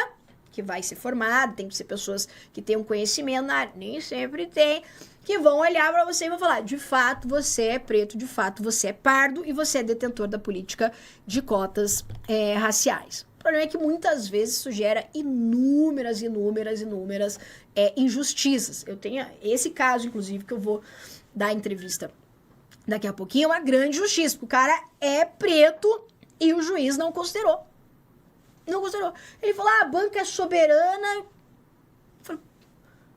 que vai ser formada, tem que ser pessoas que tenham conhecimento na área, nem sempre tem, que vão olhar para você e vão falar, de fato você é preto, de fato você é pardo e você é detentor da política de cotas raciais. O problema é que muitas vezes isso gera inúmeras injustiças. Eu tenho esse caso, inclusive, que eu vou dar entrevista daqui a pouquinho, é uma grande justiça, porque o cara é preto e o juiz não considerou. Não considerou. Ele falou, a banca é soberana. Eu falei,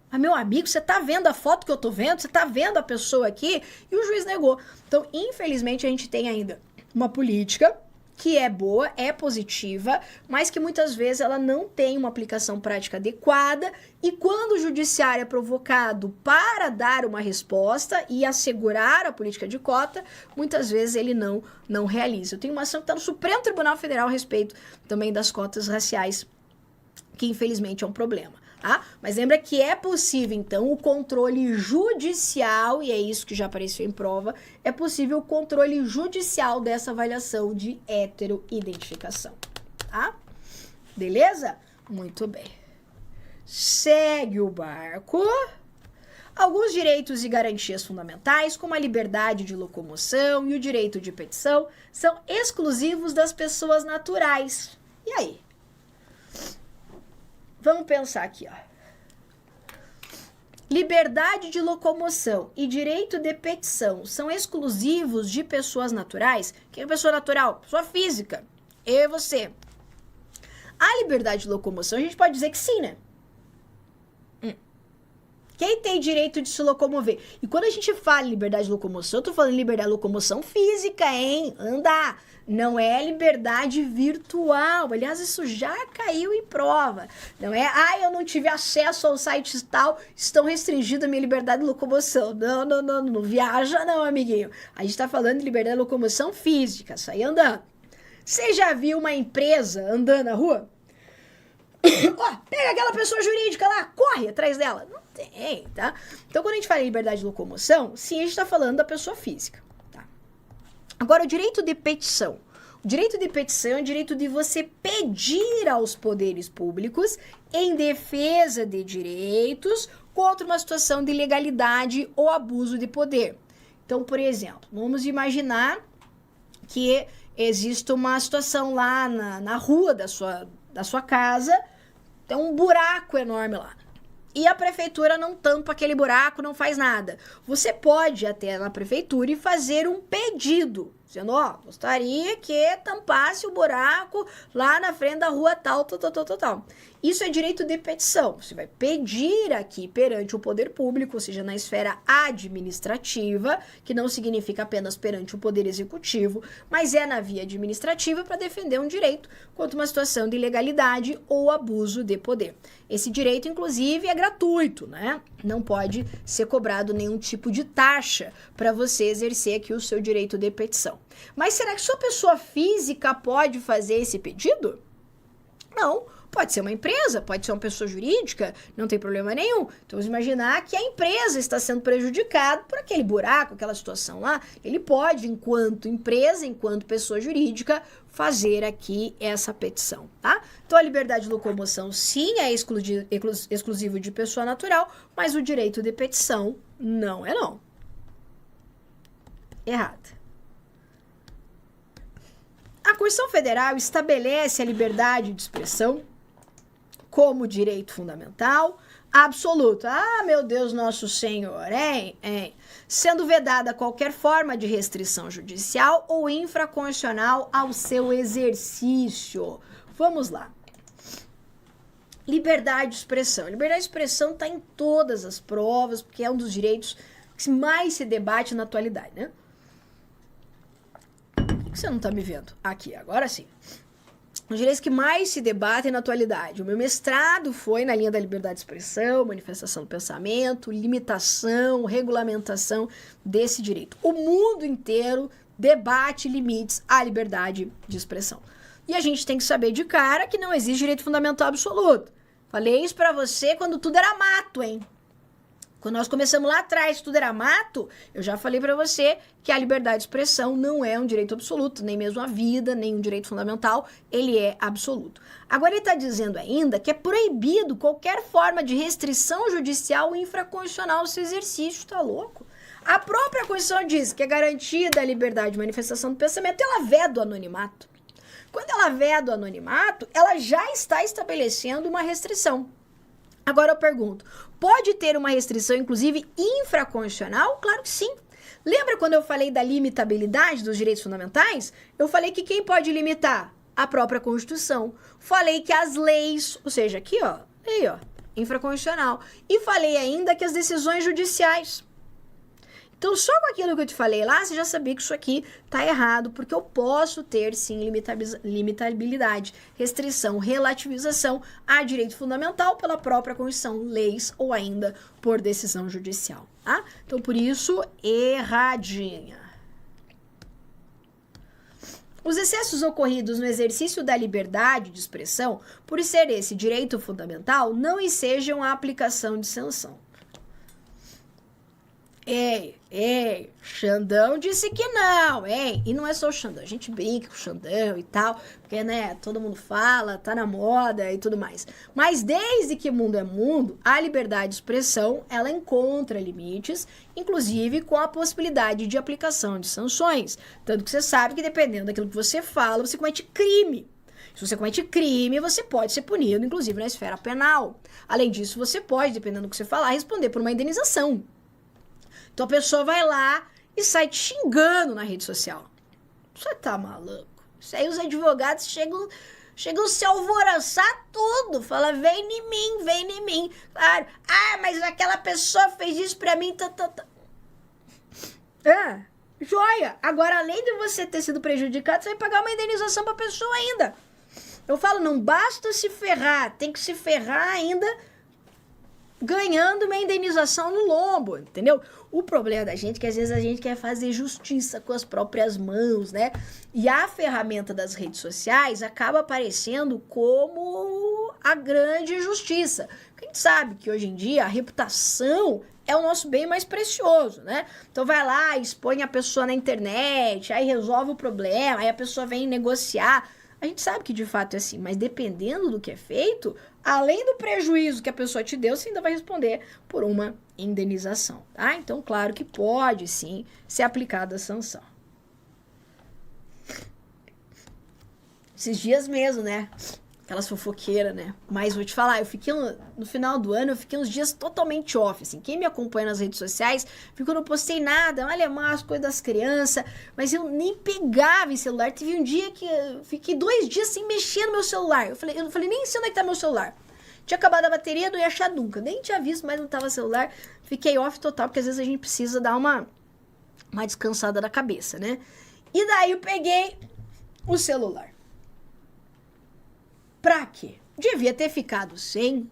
mas meu amigo, você tá vendo a foto que eu tô vendo? Você tá vendo a pessoa aqui? E o juiz negou. Então, infelizmente, a gente tem ainda uma política que é boa, é positiva, mas que muitas vezes ela não tem uma aplicação prática adequada e quando o judiciário é provocado para dar uma resposta e assegurar a política de cota, muitas vezes ele não realiza. Eu tenho uma ação que está no Supremo Tribunal Federal a respeito também das cotas raciais, que infelizmente é um problema. Tá? Mas lembra que é possível, então, o controle judicial, e é isso que já apareceu em prova, é possível o controle judicial dessa avaliação de heteroidentificação. Tá? Beleza? Muito bem. segue o barco. Alguns direitos e garantias fundamentais, como a liberdade de locomoção e o direito de petição, são exclusivos das pessoas naturais. E aí? Vamos pensar aqui, ó. Liberdade de locomoção e direito de petição são exclusivos de pessoas naturais? Quem é pessoa natural? Pessoa física. Eu e você. A liberdade de locomoção, a gente pode dizer que sim, né? Quem tem direito de se locomover? E quando a gente fala em liberdade de locomoção, eu tô falando em liberdade de locomoção física, hein? Andar. Não é liberdade virtual. Aliás, isso já caiu em prova. Não é, eu não tive acesso ao site tal, estão restringindo a minha liberdade de locomoção. Não viaja não, amiguinho. A gente tá falando de liberdade de locomoção física, sair andando. Você já viu uma empresa andando na rua? Ó, pega aquela pessoa jurídica lá, corre atrás dela. Não tem, tá? Então, quando a gente fala em liberdade de locomoção, sim, a gente tá falando da pessoa física, tá? Agora, o direito de petição. O direito de petição é o direito de você pedir aos poderes públicos em defesa de direitos contra uma situação de ilegalidade ou abuso de poder. Então, por exemplo, vamos imaginar que existe uma situação lá na rua da sua casa, tem um buraco enorme lá. E a prefeitura não tampa aquele buraco, não faz nada. Você pode ir até na prefeitura e fazer um pedido, dizendo, gostaria que tampasse o buraco lá na frente da rua tal. Isso é direito de petição. Você vai pedir aqui perante o poder público, ou seja, na esfera administrativa, que não significa apenas perante o poder executivo, mas é na via administrativa para defender um direito contra uma situação de ilegalidade ou abuso de poder. Esse direito, inclusive, é gratuito, né? Não pode ser cobrado nenhum tipo de taxa para você exercer aqui o seu direito de petição. Mas será que sua pessoa física pode fazer esse pedido? Não. Pode ser uma empresa, pode ser uma pessoa jurídica, não tem problema nenhum. Então, vamos imaginar que a empresa está sendo prejudicada por aquele buraco, aquela situação lá. Ele pode, enquanto empresa, enquanto pessoa jurídica, fazer aqui essa petição, tá? Então, a liberdade de locomoção, sim, é exclusivo de pessoa natural, mas o direito de petição não é não. Errado. A Constituição Federal estabelece a liberdade de expressão como direito fundamental absoluto. Meu Deus, nosso Senhor, hein? Sendo vedada qualquer forma de restrição judicial ou infraconstitucional ao seu exercício. Vamos lá. Liberdade de expressão. Liberdade de expressão está em todas as provas, porque é um dos direitos que mais se debate na atualidade, né? Por que você não está me vendo? Aqui, agora sim. Os direitos que mais se debatem na atualidade. O meu mestrado foi na linha da liberdade de expressão, manifestação do pensamento, limitação, regulamentação desse direito. O mundo inteiro debate limites à liberdade de expressão. E a gente tem que saber de cara que não existe direito fundamental absoluto. Falei isso pra você quando tudo era mato, hein? Quando nós começamos lá atrás, tudo era mato, eu já falei pra você que a liberdade de expressão não é um direito absoluto, nem mesmo a vida, nem um direito fundamental, ele é absoluto. Agora ele está dizendo ainda que é proibido qualquer forma de restrição judicial ou infraconstitucional ao seu exercício, tá louco? A própria Constituição diz que é garantida a liberdade de manifestação do pensamento, ela veda o anonimato. Quando ela veda o anonimato, ela já está estabelecendo uma restrição. Agora eu pergunto, pode ter uma restrição, inclusive, infraconstitucional? Claro que sim. Lembra quando eu falei da limitabilidade dos direitos fundamentais? Eu falei que quem pode limitar? A própria Constituição. Falei que as leis, ou seja, aqui, infraconstitucional. E falei ainda que as decisões judiciais. Então, só com aquilo que eu te falei lá, você já sabia que isso aqui tá errado, porque eu posso ter, sim, limitabilidade, restrição, relativização a direito fundamental pela própria Constituição, leis ou ainda por decisão judicial, tá? Então, por isso, erradinha. Os excessos ocorridos no exercício da liberdade de expressão, por ser esse direito fundamental, não ensejam a aplicação de sanção. Ei, Xandão disse que não, hein? E não é só o Xandão, a gente brinca com o Xandão e tal, porque, né, todo mundo fala, tá na moda e tudo mais. Mas desde que mundo é mundo, a liberdade de expressão, ela encontra limites, inclusive com a possibilidade de aplicação de sanções. Tanto que você sabe que dependendo daquilo que você fala, você comete crime. Se você comete crime, você pode ser punido, inclusive na esfera penal. Além disso, você pode, dependendo do que você falar, responder por uma indenização. Então a pessoa vai lá e sai te xingando na rede social. Você tá maluco? Isso aí os advogados chegam a se alvoroçar tudo. Fala, vem em mim. Claro, mas aquela pessoa fez isso pra mim. Joia. Agora, além de você ter sido prejudicado, você vai pagar uma indenização pra pessoa ainda. Eu falo, não basta se ferrar, tem que se ferrar ainda ganhando uma indenização no lombo, entendeu? O problema da gente é que às vezes a gente quer fazer justiça com as próprias mãos, né? E a ferramenta das redes sociais acaba aparecendo como a grande justiça. A gente sabe que hoje em dia a reputação é o nosso bem mais precioso, né? Então vai lá, expõe a pessoa na internet, aí resolve o problema, aí a pessoa vem negociar. A gente sabe que de fato é assim, mas dependendo do que é feito, além do prejuízo que a pessoa te deu, você ainda vai responder por uma indenização, tá? Então, claro que pode, sim, ser aplicada a sanção. Esses dias mesmo, né? Aquelas fofoqueiras, né? Mas vou te falar, eu fiquei no final do ano, eu fiquei uns dias totalmente off, assim. Quem me acompanha nas redes sociais, viu que eu não postei nada, olha as coisas das crianças, mas eu nem pegava em celular. Teve um dia que eu fiquei 2 dias sem mexer no meu celular. Eu falei, nem sei onde é que tá meu celular. Tinha acabado a bateria, não ia achar nunca. Nem tinha visto, mas não tava celular. Fiquei off total, porque às vezes a gente precisa dar uma descansada da cabeça, né? E daí eu peguei o celular. Pra quê? Devia ter ficado sem.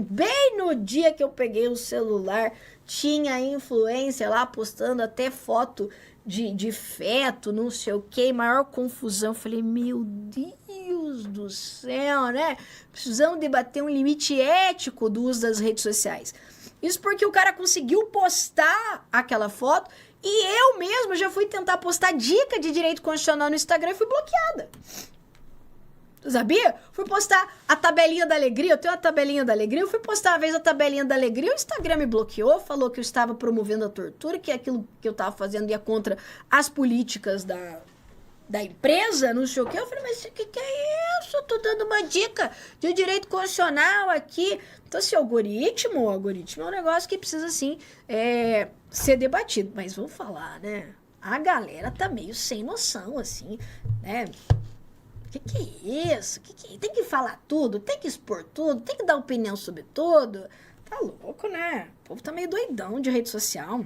Bem no dia que eu peguei o celular, tinha influência lá postando até foto de feto, não sei o que, maior confusão. Falei, meu Deus do céu, né? Precisamos debater um limite ético do uso das redes sociais. Isso porque o cara conseguiu postar aquela foto e eu mesmo já fui tentar postar dica de direito constitucional no Instagram e fui bloqueada. Sabia? Fui postar a tabelinha da alegria, eu tenho a tabelinha da alegria, eu fui postar uma vez a tabelinha da alegria, o Instagram me bloqueou, falou que eu estava promovendo a tortura, que aquilo que eu estava fazendo ia contra as políticas da empresa, não sei o que. Eu falei, mas o que é isso? Eu tô dando uma dica de direito constitucional aqui. Então, esse algoritmo é um negócio que precisa, assim, ser debatido. Mas vamos falar, né? A galera tá meio sem noção, assim, né? Que é isso? Tem que falar tudo? Tem que expor tudo? Tem que dar opinião sobre tudo? Tá louco, né? O povo tá meio doidão de rede social.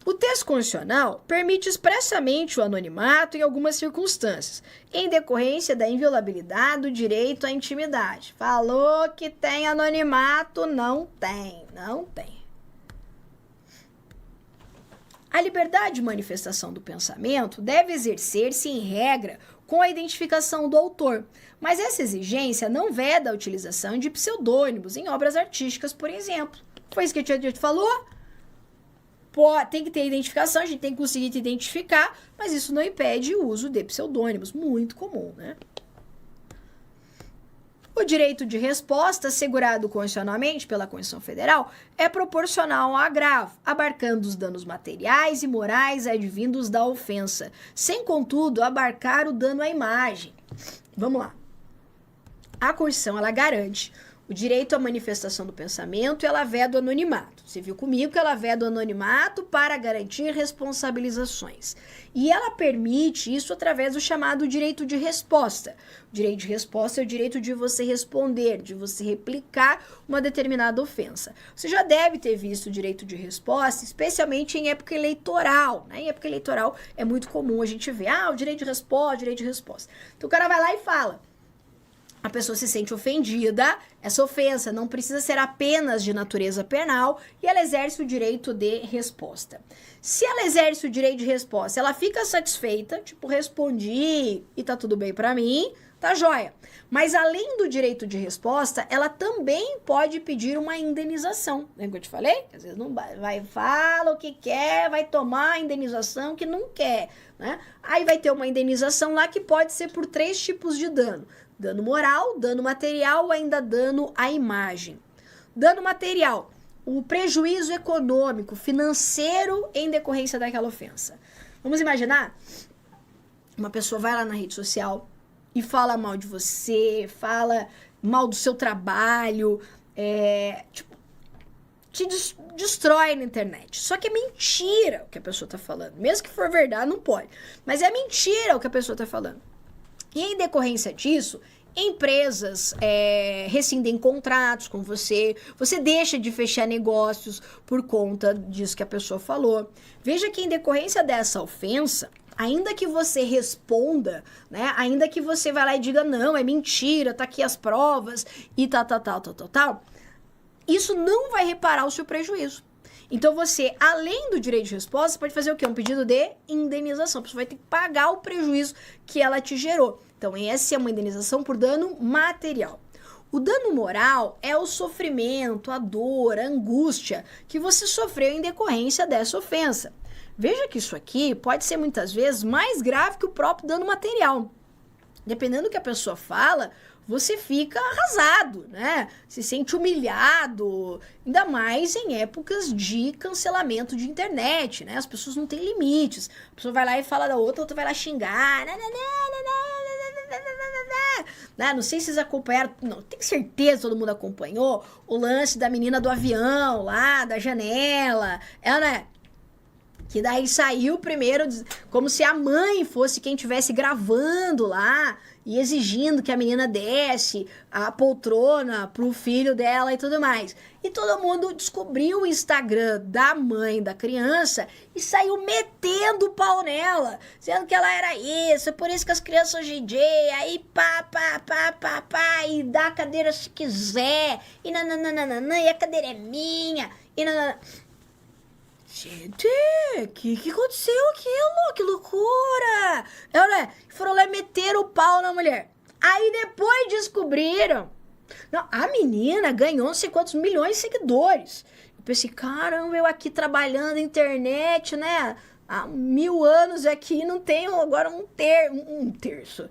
O texto constitucional permite expressamente o anonimato em algumas circunstâncias, em decorrência da inviolabilidade do direito à intimidade. Falou que tem anonimato? Não tem. A liberdade de manifestação do pensamento deve exercer-se, em regra, com a identificação do autor, mas essa exigência não veda a utilização de pseudônimos em obras artísticas, por exemplo. Foi isso que a tia falou? Tem que ter identificação, a gente tem que conseguir te identificar, mas isso não impede o uso de pseudônimos, muito comum, né? O direito de resposta, assegurado constitucionalmente pela Constituição Federal, é proporcional ao agravo, abarcando os danos materiais e morais advindos da ofensa, sem, contudo, abarcar o dano à imagem. Vamos lá. A Constituição, ela garante o direito à manifestação do pensamento e ela veda o anonimato. Você viu comigo que ela veda o anonimato para garantir responsabilizações. E ela permite isso através do chamado direito de resposta. O direito de resposta é o direito de você responder, de você replicar uma determinada ofensa. Você já deve ter visto o direito de resposta, especialmente em época eleitoral, né? Em época eleitoral é muito comum a gente ver, o direito de resposta. Então o cara vai lá e fala. A pessoa se sente ofendida, essa ofensa não precisa ser apenas de natureza penal e ela exerce o direito de resposta. Se ela exerce o direito de resposta, ela fica satisfeita, tipo, respondi e tá tudo bem pra mim, Tá joia. Mas além do direito de resposta, ela também pode pedir uma indenização. Lembra que eu te falei? Às vezes não vai, fala o que quer, vai tomar a indenização que não quer, né? Aí vai ter uma indenização lá que pode ser por 3 tipos de dano. Dano moral, dano material ou ainda dano à imagem. Dano material, o prejuízo econômico, financeiro em decorrência daquela ofensa. Vamos imaginar, uma pessoa vai lá na rede social e fala mal de você, fala mal do seu trabalho, te destrói na internet. Só que é mentira o que a pessoa tá falando. Mesmo que for verdade, não pode. Mas é mentira o que a pessoa tá falando. E em decorrência disso, empresas rescindem contratos com você, você deixa de fechar negócios por conta disso que a pessoa falou. Veja que em decorrência dessa ofensa, ainda que você responda, né, ainda que você vá lá e diga, não, é mentira, tá aqui as provas e tal, isso não vai reparar o seu prejuízo. Então você, além do direito de resposta, pode fazer o quê? Um pedido de indenização. A pessoa vai ter que pagar o prejuízo que ela te gerou. Então essa é uma indenização por dano material. O dano moral é o sofrimento, a dor, a angústia que você sofreu em decorrência dessa ofensa. Veja que isso aqui pode ser muitas vezes mais grave que o próprio dano material. Dependendo do que a pessoa fala, você fica arrasado, né? Se sente humilhado, ainda mais em épocas de cancelamento de internet, né? As pessoas não têm limites. A pessoa vai lá e fala da outra, a outra vai lá xingar. Né? Não sei se vocês acompanharam, não, tenho certeza que todo mundo acompanhou o lance da menina do avião lá, da janela. Ela, né? Que daí saiu primeiro como se a mãe fosse quem estivesse gravando lá e exigindo que a menina desse a poltrona pro filho dela e tudo mais. E todo mundo descobriu o Instagram da mãe da criança e saiu metendo o pau nela, dizendo que ela era isso, é por isso que as crianças hoje em dia, aí pá, e dá a cadeira se quiser, e nananana, e a cadeira é minha, e nanana. Gente, o que aconteceu aquilo? Que loucura! Foram lá e meteram o pau na mulher. Aí depois descobriram. Não, a menina ganhou não sei quantos milhões de seguidores. Eu pensei, caramba, eu aqui trabalhando na internet, né? Há 1000 anos aqui, não tenho agora um terço.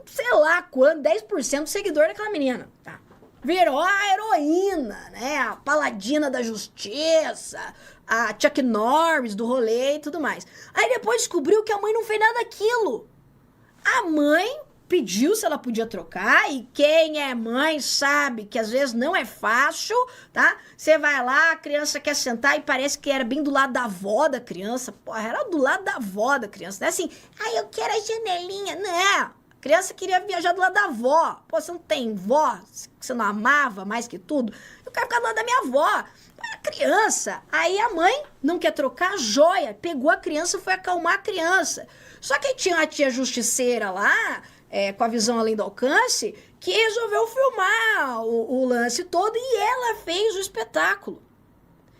Sei lá quanto, 10% do seguidor daquela menina. Tá. Virou a heroína, né? A paladina da justiça, a Chuck Norris do rolê e tudo mais. Aí depois descobriu que a mãe não fez nada daquilo. A mãe pediu se ela podia trocar, e quem é mãe sabe que às vezes não é fácil, tá? Você vai lá, a criança quer sentar e parece que era bem do lado da avó da criança. Porra, era do lado da avó da criança, não é assim, eu quero a janelinha. Não. Criança queria viajar do lado da avó. Pô, você não tem vó? Você não amava mais que tudo? Eu quero ficar do lado da minha avó. Era criança. Aí a mãe não quer trocar, joia. Pegou a criança e foi acalmar a criança. Só que tinha uma tia justiceira lá, com a visão além do alcance, que resolveu filmar o lance todo e ela fez o espetáculo.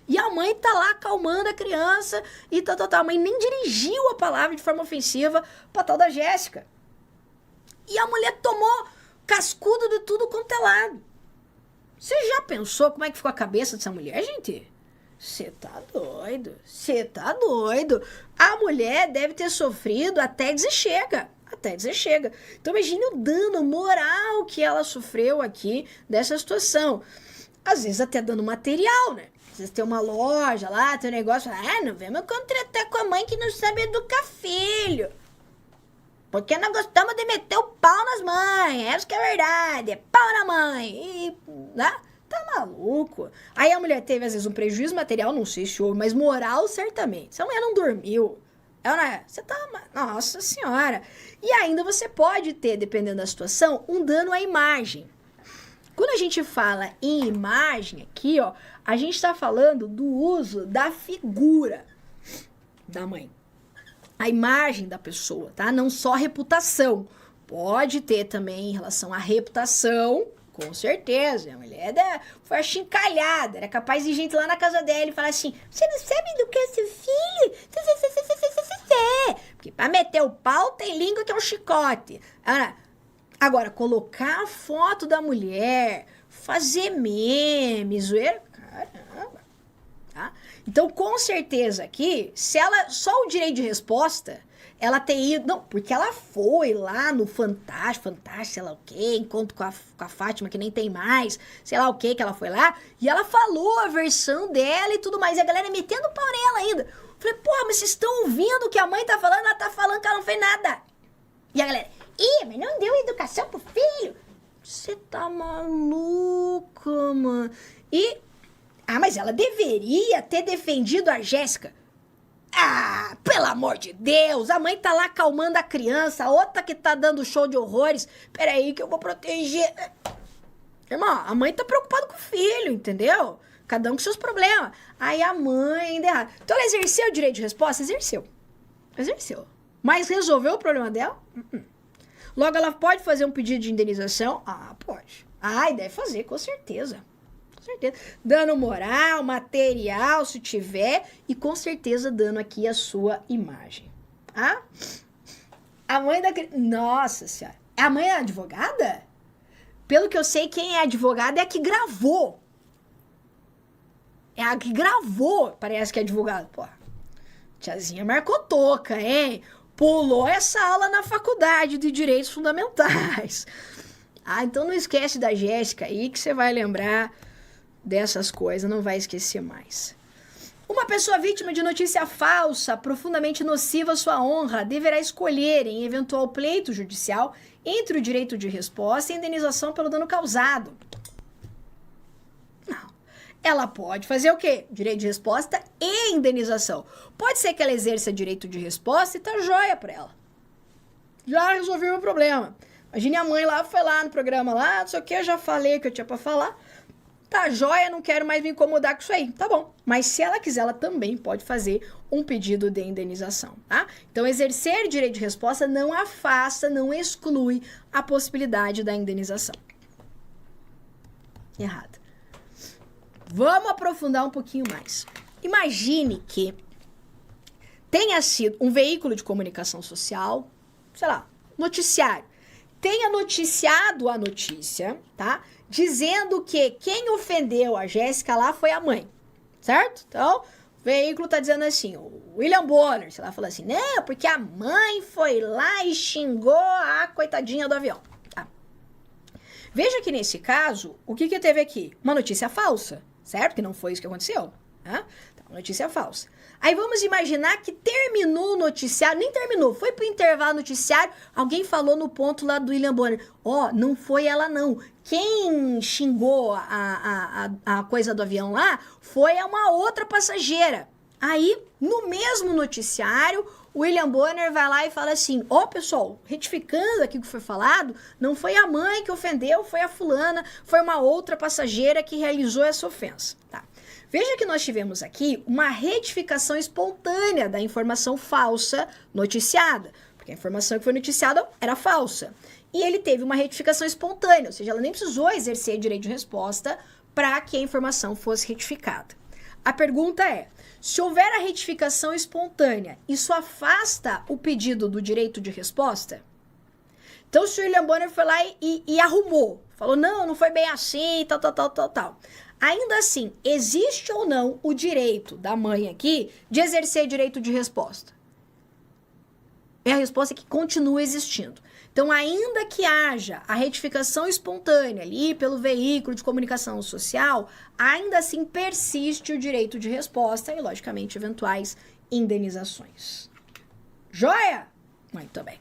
E a mãe tá lá acalmando a criança e tal. A mãe nem dirigiu a palavra de forma ofensiva pra tal da Jéssica. E a mulher tomou cascudo de tudo quanto é lado. Você já pensou como é que ficou a cabeça dessa mulher, gente? Você tá doido. Você tá doido. A mulher deve ter sofrido até dizer chega. Até dizer chega. Então imagine o dano moral que ela sofreu aqui dessa situação. Às vezes até dano material, né? Às vezes tem uma loja lá, tem um negócio. Não vemos contratar com a mãe que não sabe educar filho. Porque nós gostamos de meter o pau nas mães. Essa que é a verdade. É pau na mãe. E, né? Tá maluco. Aí a mulher teve, às vezes, um prejuízo material, não sei se houve, mas moral, certamente. Se a mulher não dormiu, você tá... Nossa Senhora. E ainda você pode ter, dependendo da situação, um dano à imagem. Quando a gente fala em imagem aqui, ó, a gente tá falando do uso da figura da mãe. A imagem da pessoa, tá? Não só a reputação. Pode ter também em relação à reputação, com certeza. A mulher foi achincalhada, era capaz de gente lá na casa dela e falar assim, você não sabe educar seu filho? Porque pra meter o pau tem língua que é um chicote. Agora, colocar a foto da mulher, fazer meme, zoeira, caramba. Tá? Então, com certeza aqui, se ela, só o direito de resposta, ela tem ido, não, porque ela foi lá no Fantástico, sei lá o quê, encontro com a Fátima, que nem tem mais, sei lá o quê, que ela foi lá, e ela falou a versão dela e tudo mais, e a galera metendo pau nela ainda. Falei, porra, mas vocês estão ouvindo o que a mãe tá falando? Ela tá falando que ela não fez nada. E a galera, mas não deu educação pro filho? Você tá maluca, mano. Mas ela deveria ter defendido a Jéssica. Pelo amor de Deus, a mãe tá lá acalmando a criança, a outra que tá dando show de horrores. Peraí que eu vou proteger. Irmão, a mãe tá preocupada com o filho, entendeu? Cada um com seus problemas. Aí a mãe ainda errada. Então ela exerceu o direito de resposta? Exerceu. Mas resolveu o problema dela? Logo, ela pode fazer um pedido de indenização? Pode. E deve fazer, com certeza. Com certeza. Dano moral, material, se tiver. E com certeza dando aqui a sua imagem. A mãe da criança... Nossa Senhora. A mãe é advogada? Pelo que eu sei, quem é advogada é a que gravou. É a que gravou. Parece que é advogada. Pô, tiazinha marcou toca, hein? Pulou essa aula na faculdade de Direitos Fundamentais. Então não esquece da Jéssica aí, que você vai lembrar dessas coisas, não vai esquecer mais. Uma pessoa vítima de notícia falsa, profundamente nociva à sua honra, deverá escolher, em eventual pleito judicial, entre o direito de resposta e a indenização pelo dano causado. Não. Ela pode fazer o quê? Direito de resposta e indenização. Pode ser que ela exerça direito de resposta e tá joia pra ela. Já resolvi o meu problema. Imagine a mãe lá, foi lá no programa lá, não sei o que, eu já falei o que eu tinha pra falar. Tá joia, não quero mais me incomodar com isso aí. Tá bom. Mas se ela quiser, ela também pode fazer um pedido de indenização, tá? Então, exercer direito de resposta não afasta, não exclui a possibilidade da indenização. Errado. Vamos aprofundar um pouquinho mais. Imagine que tenha sido um veículo de comunicação social, sei lá, noticiário, tenha noticiado a notícia, tá? Dizendo que quem ofendeu a Jéssica lá foi a mãe, certo? Então, o veículo tá dizendo assim, o William Bonner, sei lá, falou assim, não, porque a mãe foi lá e xingou a coitadinha do avião. Tá? Veja que nesse caso, o que teve aqui? Uma notícia falsa, certo? Que não foi isso que aconteceu, né? Então, notícia falsa. Aí vamos imaginar que terminou o noticiário, nem terminou, foi pro intervalo noticiário, alguém falou no ponto lá do William Bonner, não foi ela não, quem xingou a coisa do avião lá foi uma outra passageira. Aí, no mesmo noticiário, o William Bonner vai lá e fala assim, pessoal, retificando aqui o que foi falado, não foi a mãe que ofendeu, foi a fulana, foi uma outra passageira que realizou essa ofensa, tá? Veja que nós tivemos aqui uma retificação espontânea da informação falsa noticiada, porque a informação que foi noticiada era falsa. E ele teve uma retificação espontânea, ou seja, ela nem precisou exercer direito de resposta para que a informação fosse retificada. A pergunta é, se houver a retificação espontânea, isso afasta o pedido do direito de resposta? Então, se o William Bonner foi lá e arrumou, falou, não foi bem assim, tal. Ainda assim, existe ou não o direito da mãe aqui de exercer direito de resposta? E a resposta é que continua existindo. Então, ainda que haja a retificação espontânea ali pelo veículo de comunicação social, ainda assim persiste o direito de resposta e, logicamente, eventuais indenizações. Joia? Muito bem.